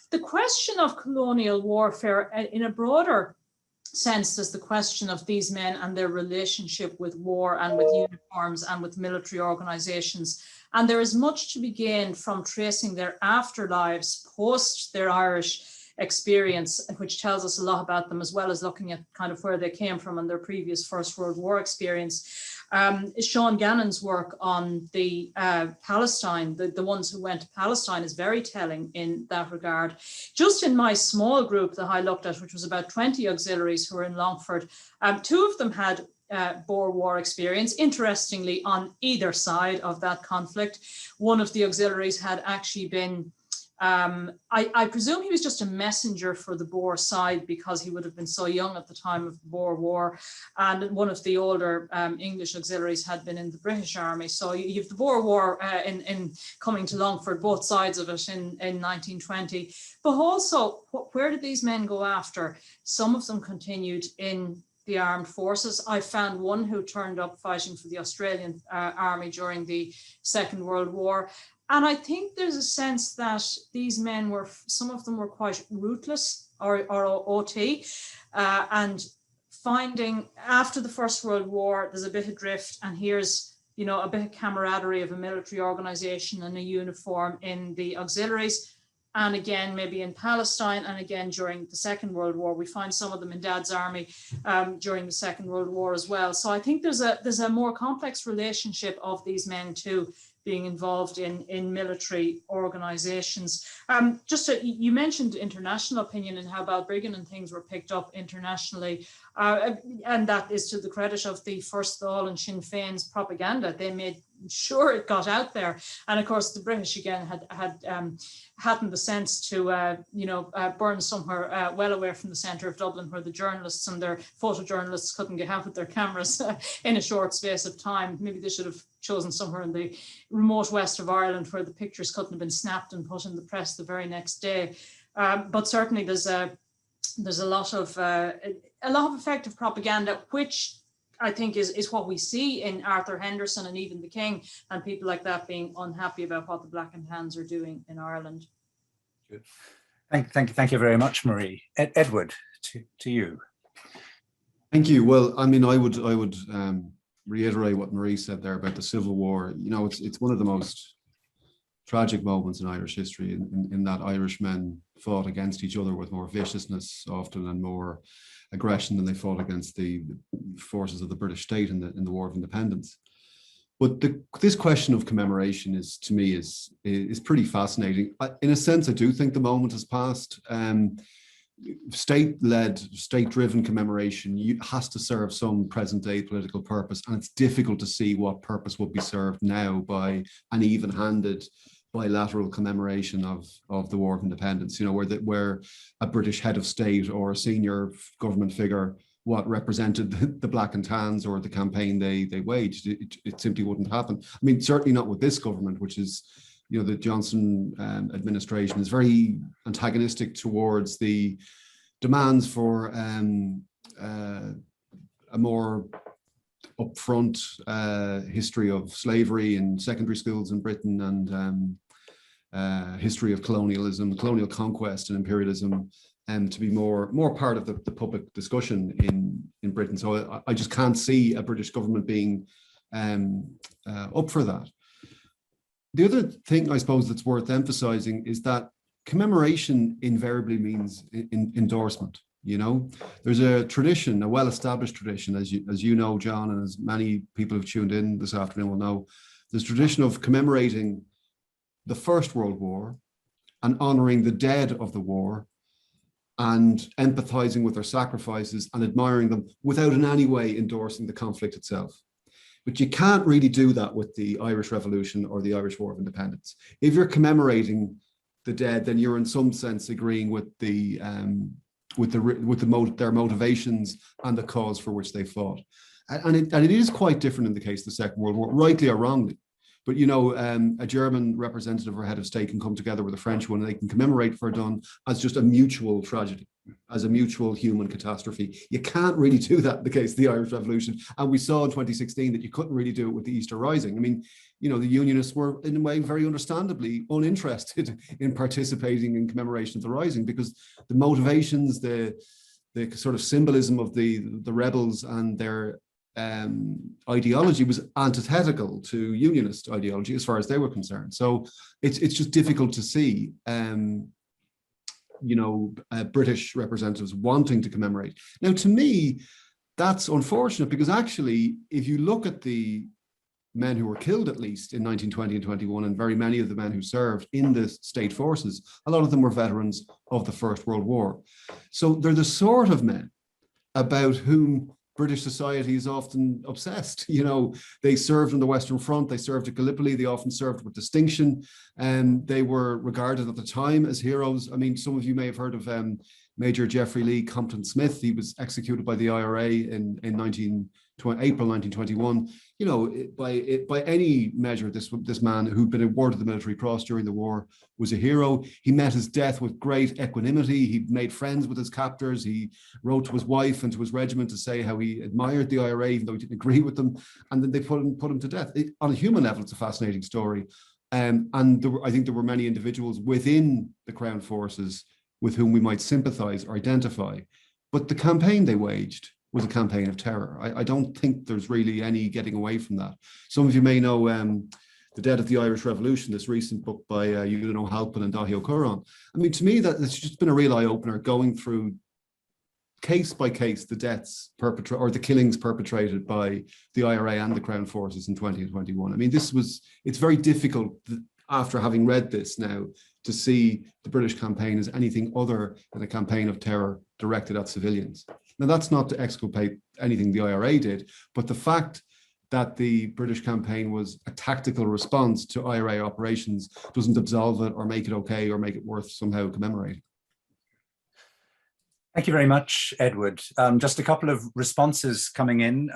S4: The question of colonial warfare in a broader sense, there's the question of these men and their relationship with war and with uniforms and with military organizations. And there is much to be gained from tracing their afterlives post their Irish experience, which tells us a lot about them, as well as looking at kind of where they came from and their previous First World War experience. Sean Gannon's work on the Palestine, the ones who went to Palestine, is very telling in that regard. Just in my small group that I looked at, which was about 20 auxiliaries who were in Longford, 2 of them had Boer War experience, interestingly, on either side of that conflict. One of the auxiliaries had actually been I presume he was just a messenger for the Boer side, because he would have been so young at the time of the Boer War. And one of the older English auxiliaries had been in the British Army. So you have the Boer War in coming to Longford, both sides of it in 1920. But also, where did these men go after? Some of them continued in the armed forces. I found one who turned up fighting for the Australian Army during the Second World War. And I think there's a sense that these men some of them were quite ruthless or OT, and finding after the First World War, there's a bit of drift, and here's, a bit of camaraderie of a military organization and a uniform in the auxiliaries. And again, maybe in Palestine, and again during the Second World War. We find some of them in Dad's army during the Second World War as well. So I think there's a more complex relationship of these men too, being involved in military organizations. You mentioned international opinion and how Balbriggan and things were picked up internationally. And that is to the credit of the First Dáil and Sinn Féin's propaganda. They made sure it got out there. And of course, the British again hadn't the sense to burn somewhere well away from the centre of Dublin, where the journalists and their photojournalists couldn't get out with their cameras in a short space of time. Maybe they should have chosen somewhere in the remote west of Ireland, where the pictures couldn't have been snapped and put in the press the very next day. But certainly there's there's a lot of effective propaganda, which I think is what we see in Arthur Henderson and even the King and people like that being unhappy about what the Black and Tans are doing in Ireland.
S2: Good. Thank you very much, Marie. Edward, to you.
S5: Thank you. Well, I mean, I would reiterate what Marie said there about the Civil War. You know, it's one of the most tragic moments in Irish history in that Irishmen fought against each other with more viciousness often and more aggression than they fought against the forces of the British state in the War of Independence. But this question of commemoration is, to me, is pretty fascinating. In a sense, I do think the moment has passed. State-led, state-driven commemoration has to serve some present-day political purpose, and it's difficult to see what purpose would be served now by an even-handed bilateral commemoration of the War of Independence. You know, where a British head of state or a senior government figure what represented the Black and Tans or the campaign they waged, it simply wouldn't happen. I mean, certainly not with this government, which is, you know, the Johnson administration is very antagonistic towards the demands for a more upfront history of slavery in secondary schools in Britain and history of colonialism, colonial conquest and imperialism, and to be more part of the public discussion in Britain. So I just can't see a British government being up for that. The other thing I suppose that's worth emphasizing is that commemoration invariably means endorsement. You know, there's a tradition, a well-established tradition, as you know, John, and as many people who've tuned in this afternoon will know, there's a tradition of commemorating the First World War and honoring the dead of the war and empathizing with their sacrifices and admiring them without in any way endorsing the conflict itself. But you can't really do that with the Irish Revolution or the Irish War of Independence. If you're commemorating the dead, then you're in some sense agreeing with their motivations and the cause for which they fought. And it is quite different in the case of the Second World War, rightly or wrongly. But, you know, a German representative or head of state can come together with a French one and they can commemorate Verdun as just a mutual tragedy, as a mutual human catastrophe. You can't really do that in the case of the Irish Revolution. And we saw in 2016 that you couldn't really do it with the Easter Rising. I mean, you know, the Unionists were in a way very understandably uninterested in participating in commemoration of the Rising because the motivations, the sort of symbolism of the rebels and their ideology was antithetical to Unionist ideology as far as they were concerned. So it's just difficult to see, you know, British representatives wanting to commemorate. Now, to me, that's unfortunate because actually, if you look at the men who were killed at least in 1920 and 21, and very many of the men who served in the state forces, a lot of them were veterans of the First World War. So they're the sort of men about whom British society is often obsessed. You know, they served on the Western Front, they served at Gallipoli, they often served with distinction, and they were regarded at the time as heroes. I mean, some of you may have heard of Major Geoffrey Lee Compton Smith. He was executed by the IRA in April 1921. You know, by any measure, this man who'd been awarded the Military Cross during the war was a hero. He met his death with great equanimity. He made friends with his captors. He wrote to his wife and to his regiment to say how he admired the IRA, even though he didn't agree with them. And then they put him to death. On a human level, it's a fascinating story. And I think there were many individuals within the Crown Forces with whom we might sympathize or identify. But the campaign they waged was a campaign of terror. I don't think there's really any getting away from that. Some of you may know The Dead of the Irish Revolution, this recent book by Ewan O'Halpin and Daithí Ó Corráin. I mean, to me, that it's just been a real eye-opener going through case by case the deaths perpetrated or the killings perpetrated by the IRA and the Crown Forces in 20 and 21. I mean, it's very difficult after having read this now to see the British campaign as anything other than a campaign of terror directed at civilians. Now, that's not to exculpate anything the IRA did, but the fact that the British campaign was a tactical response to IRA operations doesn't absolve it or make it okay or make it worth somehow commemorating.
S2: Thank you very much, Edward. Just a couple of responses coming in.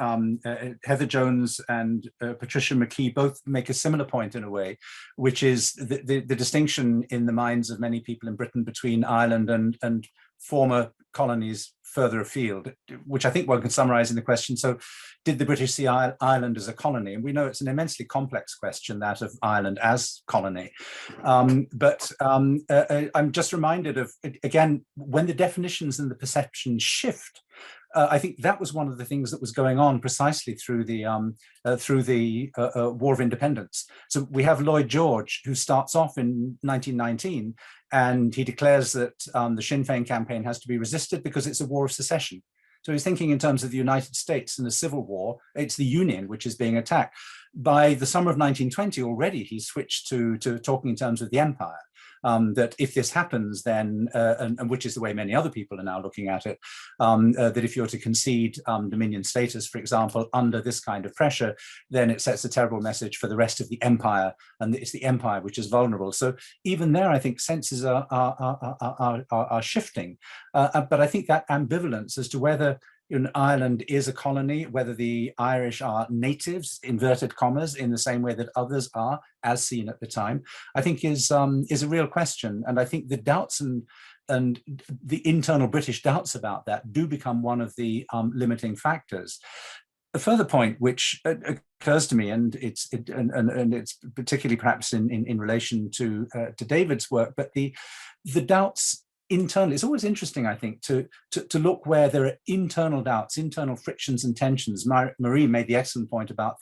S2: Heather Jones and Patricia McKee both make a similar point in a way, which is the distinction in the minds of many people in Britain between Ireland and former colonies further afield, which I think one can summarize in the question, so did the British see Ireland as a colony? And we know it's an immensely complex question, that of Ireland as colony. I'm just reminded of, again, when the definitions and the perceptions shift, I think that was one of the things that was going on precisely through the War of Independence. So we have Lloyd George, who starts off in 1919, and he declares that the Sinn Féin campaign has to be resisted because it's a war of secession. So he's thinking in terms of the United States and the Civil War. It's the Union which is being attacked. By the summer of 1920, already he's switched to talking in terms of the empire. That if this happens, then, and which is the way many other people are now looking at it, that if you're to concede dominion status, for example, under this kind of pressure, then it sets a terrible message for the rest of the empire, and it's the empire which is vulnerable. So even there, I think senses are shifting. But I think that ambivalence as to whether Ireland is a colony, whether the Irish are natives, inverted commas, in the same way that others are, as seen at the time, I think is a real question. And I think the doubts and the internal British doubts about that do become one of the limiting factors. A further point which occurs to me, and it's particularly perhaps in relation to David's work, but the doubts internally, it's always interesting, I think, to look where there are internal doubts, internal frictions and tensions. Marie made the excellent point about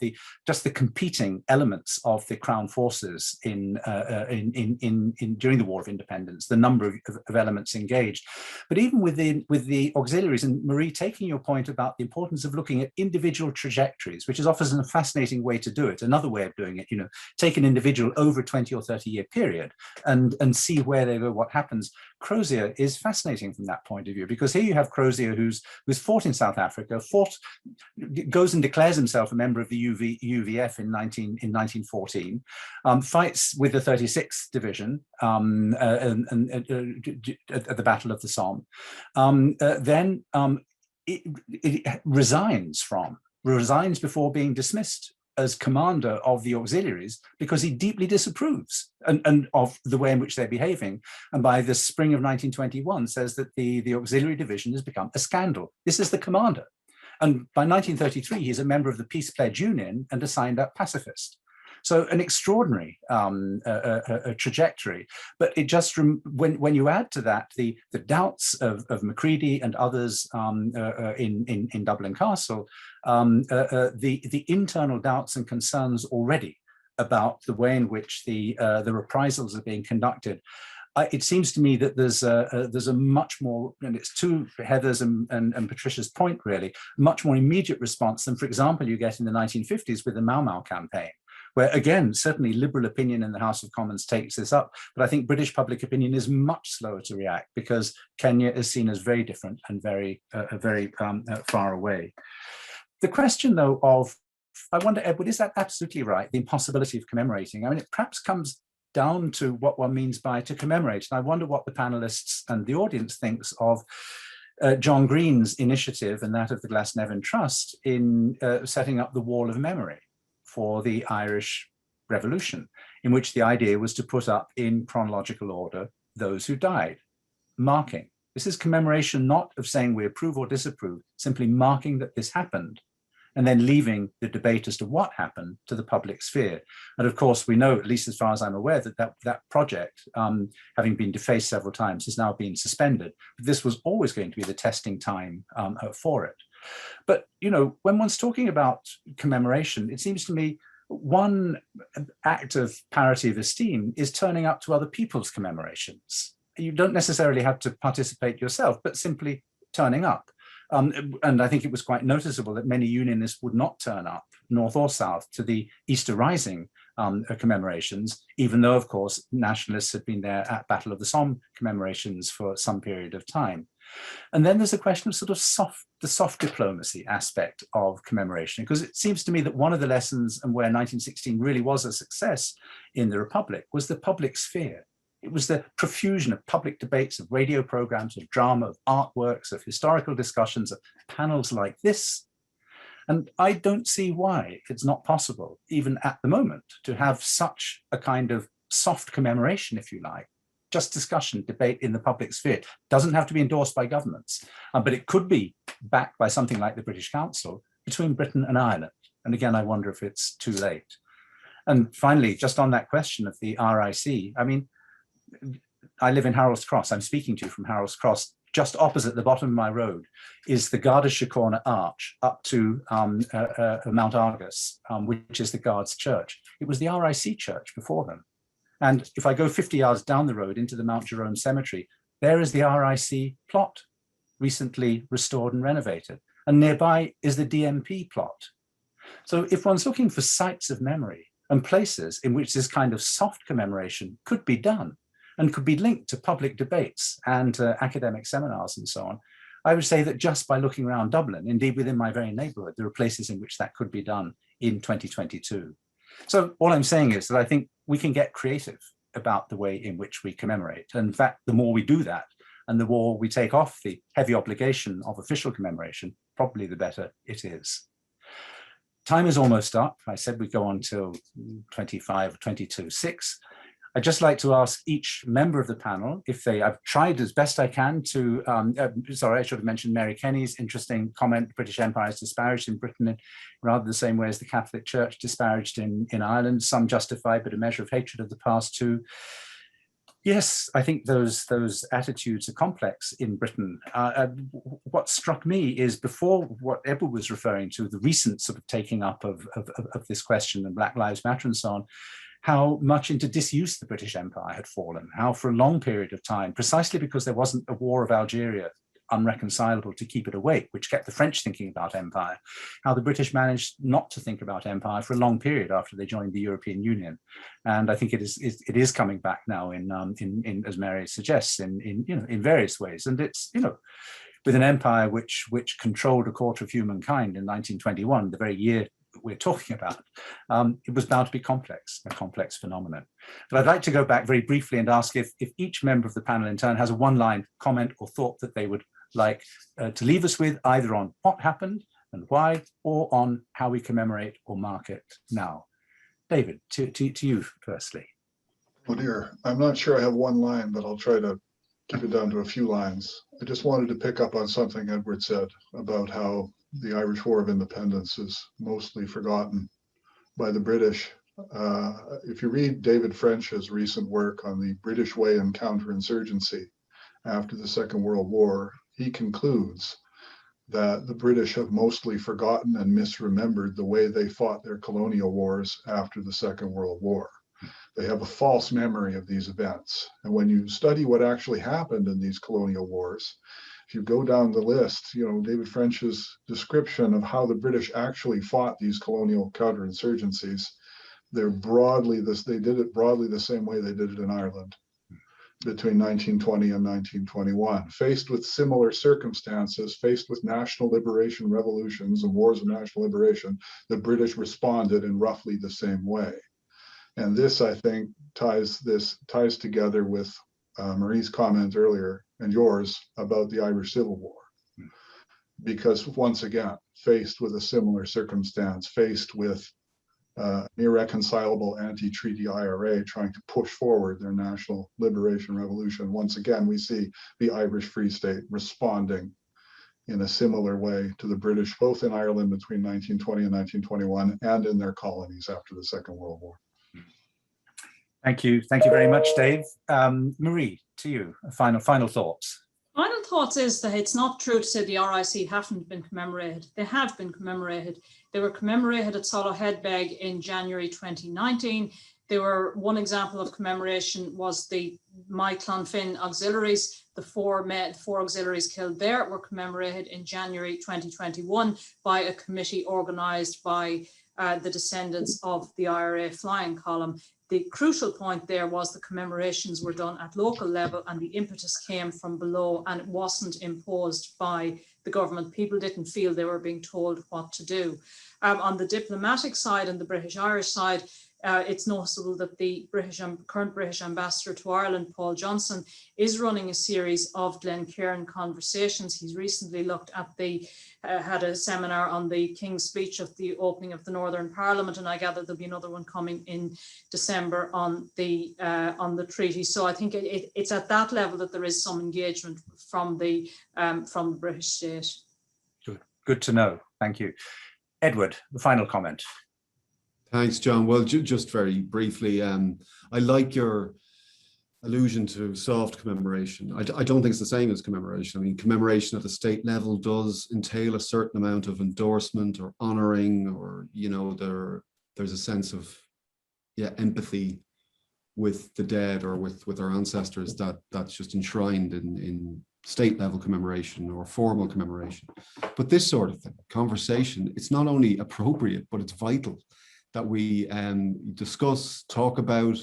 S2: just the competing elements of the Crown forces during the War of Independence, the number of elements engaged. But even with the auxiliaries, and Marie, taking your point about the importance of looking at individual trajectories, which is often a fascinating way to do it. Another way of doing it, take an individual over a 20 or 30 year period and see where they go, what happens. Crozier is fascinating from that point of view, because here you have Crozier who's fought in South Africa, goes and declares himself a member of the UVF in 1914, fights with the 36th Division at the Battle of the Somme, then it resigns before being dismissed as commander of the auxiliaries, because he deeply disapproves and of the way in which they're behaving. And by the spring of 1921 says that the auxiliary division has become a scandal. This is the commander. And by 1933, he's a member of the Peace Pledge Union and a signed up pacifist. So an extraordinary trajectory. But it just, when you add to that the doubts of Macready and others in Dublin Castle, the internal doubts and concerns already about the way in which the reprisals are being conducted, it seems to me that there's a much more, and it's to Heather's and Patricia's point really, much more immediate response than, for example, you get in the 1950s with the Mau Mau campaign, where again, certainly liberal opinion in the House of Commons takes this up, but I think British public opinion is much slower to react because Kenya is seen as very different and very far away. The question though of, I wonder, Edward, is that absolutely right? The impossibility of commemorating. I mean, it perhaps comes down to what one means by to commemorate. And I wonder what the panelists and the audience thinks of John Green's initiative and that of the Glasnevin Trust in setting up the Wall of Memory for the Irish Revolution, in which the idea was to put up in chronological order those who died, marking. This is commemoration not of saying we approve or disapprove, simply marking that this happened, and then leaving the debate as to what happened to the public sphere. And of course, we know, at least as far as I'm aware, that project, having been defaced several times, has now been suspended. But this was always going to be the testing time for it. But, when one's talking about commemoration, it seems to me one act of parity of esteem is turning up to other people's commemorations. You don't necessarily have to participate yourself, but simply turning up. And I think it was quite noticeable that many unionists would not turn up, north or south, to the Easter Rising commemorations, even though, of course, nationalists had been there at Battle of the Somme commemorations for some period of time. And then there's a question of sort of the soft diplomacy aspect of commemoration, because it seems to me that one of the lessons, and where 1916 really was a success in the Republic, was the public sphere. It was the profusion of public debates, of radio programs, of drama, of artworks, of historical discussions, of panels like this. And I don't see why it's not possible, even at the moment, to have such a kind of soft commemoration, if you like, just discussion, debate in the public sphere. Doesn't have to be endorsed by governments, but it could be backed by something like the British Council between Britain and Ireland. And again, I wonder if it's too late. And finally, just on that question of the RIC, I mean, I live in Harold's Cross. I'm speaking to you from Harold's Cross. Just opposite the bottom of my road is the Garda Síochána Arch up to Mount Argus, which is the Guards' church. It was the RIC church before them. And if I go 50 yards down the road into the Mount Jerome Cemetery, there is the RIC plot, recently restored and renovated. And nearby is the DMP plot. So if one's looking for sites of memory and places in which this kind of soft commemoration could be done, and could be linked to public debates and academic seminars and so on, I would say that just by looking around Dublin, indeed within my very neighborhood, there are places in which that could be done in 2022. So all I'm saying is that I think we can get creative about the way in which we commemorate. And in fact, the more we do that, and the more we take off the heavy obligation of official commemoration, probably the better it is. Time is almost up. I said we'd go on till 25, 22:06. I'd just like to ask each member of the panel if I've tried as best I can to, sorry, I should have mentioned Mary Kenny's interesting comment, the British Empire is disparaged in Britain in rather the same way as the Catholic Church disparaged in Ireland, some justified, but a measure of hatred of the past too. Yes, I think those attitudes are complex in Britain. What struck me is before what Ebba was referring to, the recent sort of taking up of this question and Black Lives Matter and so on, how much into disuse the British Empire had fallen, how for a long period of time, precisely because there wasn't a war of Algeria unreconcilable to keep it awake, which kept the French thinking about empire, how the British managed not to think about empire for a long period after they joined the European Union. And I think it is coming back now in as Mary suggests, in various ways. And it's, with an empire which controlled a quarter of humankind in 1921, the very year we're talking about, it was bound to be a complex phenomenon. But I'd like to go back very briefly and ask if each member of the panel in turn has a one-line comment or thought that they would like to leave us with, either on what happened and why, or on how we commemorate or mark it now. David, to you firstly.
S3: Oh dear, I'm not sure I have one line, but I'll try to keep it down to a few lines. I just wanted to pick up on something Edward said about how the Irish War of Independence is mostly forgotten by the British. If you read David French's recent work on the British way in counterinsurgency after the Second World War, he concludes that the British have mostly forgotten and misremembered the way they fought their colonial wars after the Second World War. They have a false memory of these events. And when you study what actually happened in these colonial wars, if you go down the list, David French's description of how the British actually fought these colonial counterinsurgencies, they did it broadly the same way they did it in Ireland between 1920 and 1921. Faced with similar circumstances, faced with national liberation revolutions and wars of national liberation, the British responded in roughly the same way. And this, I think, ties together with Marie's comment earlier and yours about the Irish Civil War. Because once again, faced with a similar circumstance, faced with irreconcilable anti-treaty IRA trying to push forward their national liberation revolution, once again, we see the Irish Free State responding in a similar way to the British, both in Ireland between 1920 and 1921 and in their colonies after the Second World War.
S2: Thank you very much, Dave. Marie, to you, final thoughts.
S4: Final thoughts is that it's not true to say the RIC haven't been commemorated. They have been commemorated. They were commemorated at Solo Headbeg in January 2019. One example of commemoration was the My Clonfin auxiliaries. The four auxiliaries killed there were commemorated in January 2021 by a committee organised by the descendants of the IRA flying column. The crucial point there was the commemorations were done at local level and the impetus came from below and it wasn't imposed by the government. People didn't feel they were being told what to do. On the diplomatic side and the British-Irish side, it's noticeable that the current British ambassador to Ireland, Paul Johnson, is running a series of Glencairn conversations. He's recently looked at had a seminar on the King's speech of the opening of the Northern Parliament, and I gather there'll be another one coming in December on the treaty. So I think it's at that level that there is some engagement from the British state.
S2: Good to know. Thank you. Edward, the final comment.
S5: Thanks, John. Well, just very briefly, I like your allusion to soft commemoration. I don't think it's the same as commemoration. I mean, commemoration at the state level does entail a certain amount of endorsement or honoring, or, you know, there's a sense of, yeah, empathy with the dead or with our ancestors that's just enshrined in state level commemoration or formal commemoration. But this sort of thing, conversation, it's not only appropriate, but it's vital that we discuss, talk about,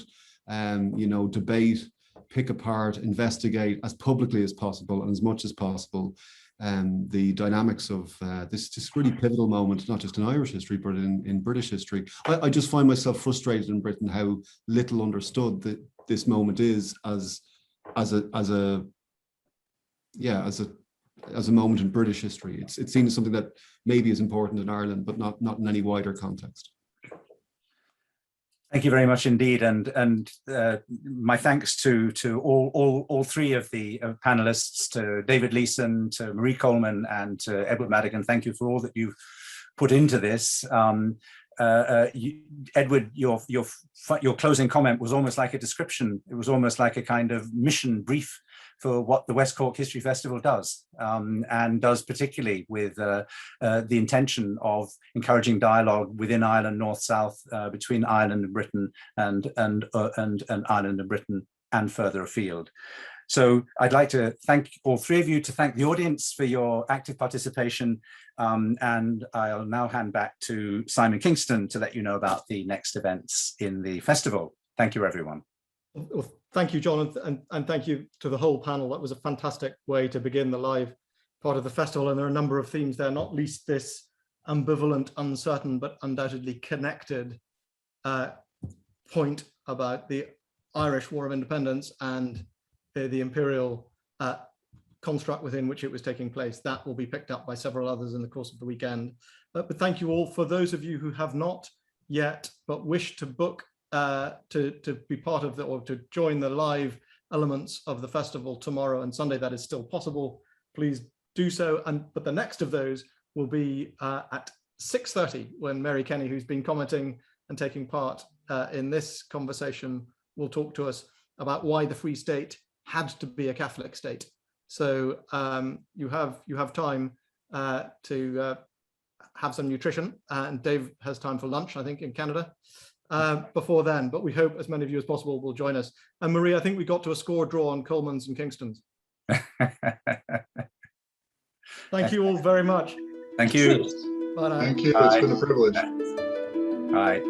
S5: you know, debate, pick apart, investigate as publicly as possible and as much as possible the dynamics of this really pivotal moment, not just in Irish history, but in British history. I just find myself frustrated in Britain how little understood that this moment is as a moment in British history. It's seen as something that maybe is important in Ireland, but not in any wider context.
S2: Thank you very much indeed, and my thanks to all three of the panelists, to David Leeson, to Marie Coleman, and to Edward Madigan. Thank you for all that you've put into this. Edward, your closing comment was almost like a description. It was almost like a kind of mission brief for what the West Cork History Festival does, and does particularly with the intention of encouraging dialogue within Ireland, North-South, between Ireland and Britain, and Ireland and Britain, and further afield. So I'd like to thank all three of you, to thank the audience for your active participation, and I'll now hand back to Simon Kingston to let you know about the next events in the festival. Thank you, everyone.
S1: Well, thank you, John, and thank you to the whole panel. That was a fantastic way to begin the live part of the festival, and there are a number of themes there, not least this ambivalent, uncertain, but undoubtedly connected point about the Irish War of Independence and the imperial construct within which it was taking place. That will be picked up by several others in the course of the weekend. But thank you all. For those of you who have not yet, but wish to book to be part of or to join the live elements of the festival tomorrow and Sunday, that is still possible. Please do so. But the next of those will be at 6:30, when Mary Kenny, who's been commenting and taking part in this conversation, will talk to us about why the Free State had to be a Catholic state. So you have time to have some nutrition, and Dave has time for lunch, I think, in Canada before then. But we hope as many of you as possible will join us. And Marie, I think we got to a score draw on Coleman's and Kingston's. Thank you all very much.
S2: Thank you.
S1: Bye now.
S3: Thank you.
S2: Bye.
S3: It's been a privilege.
S2: Bye.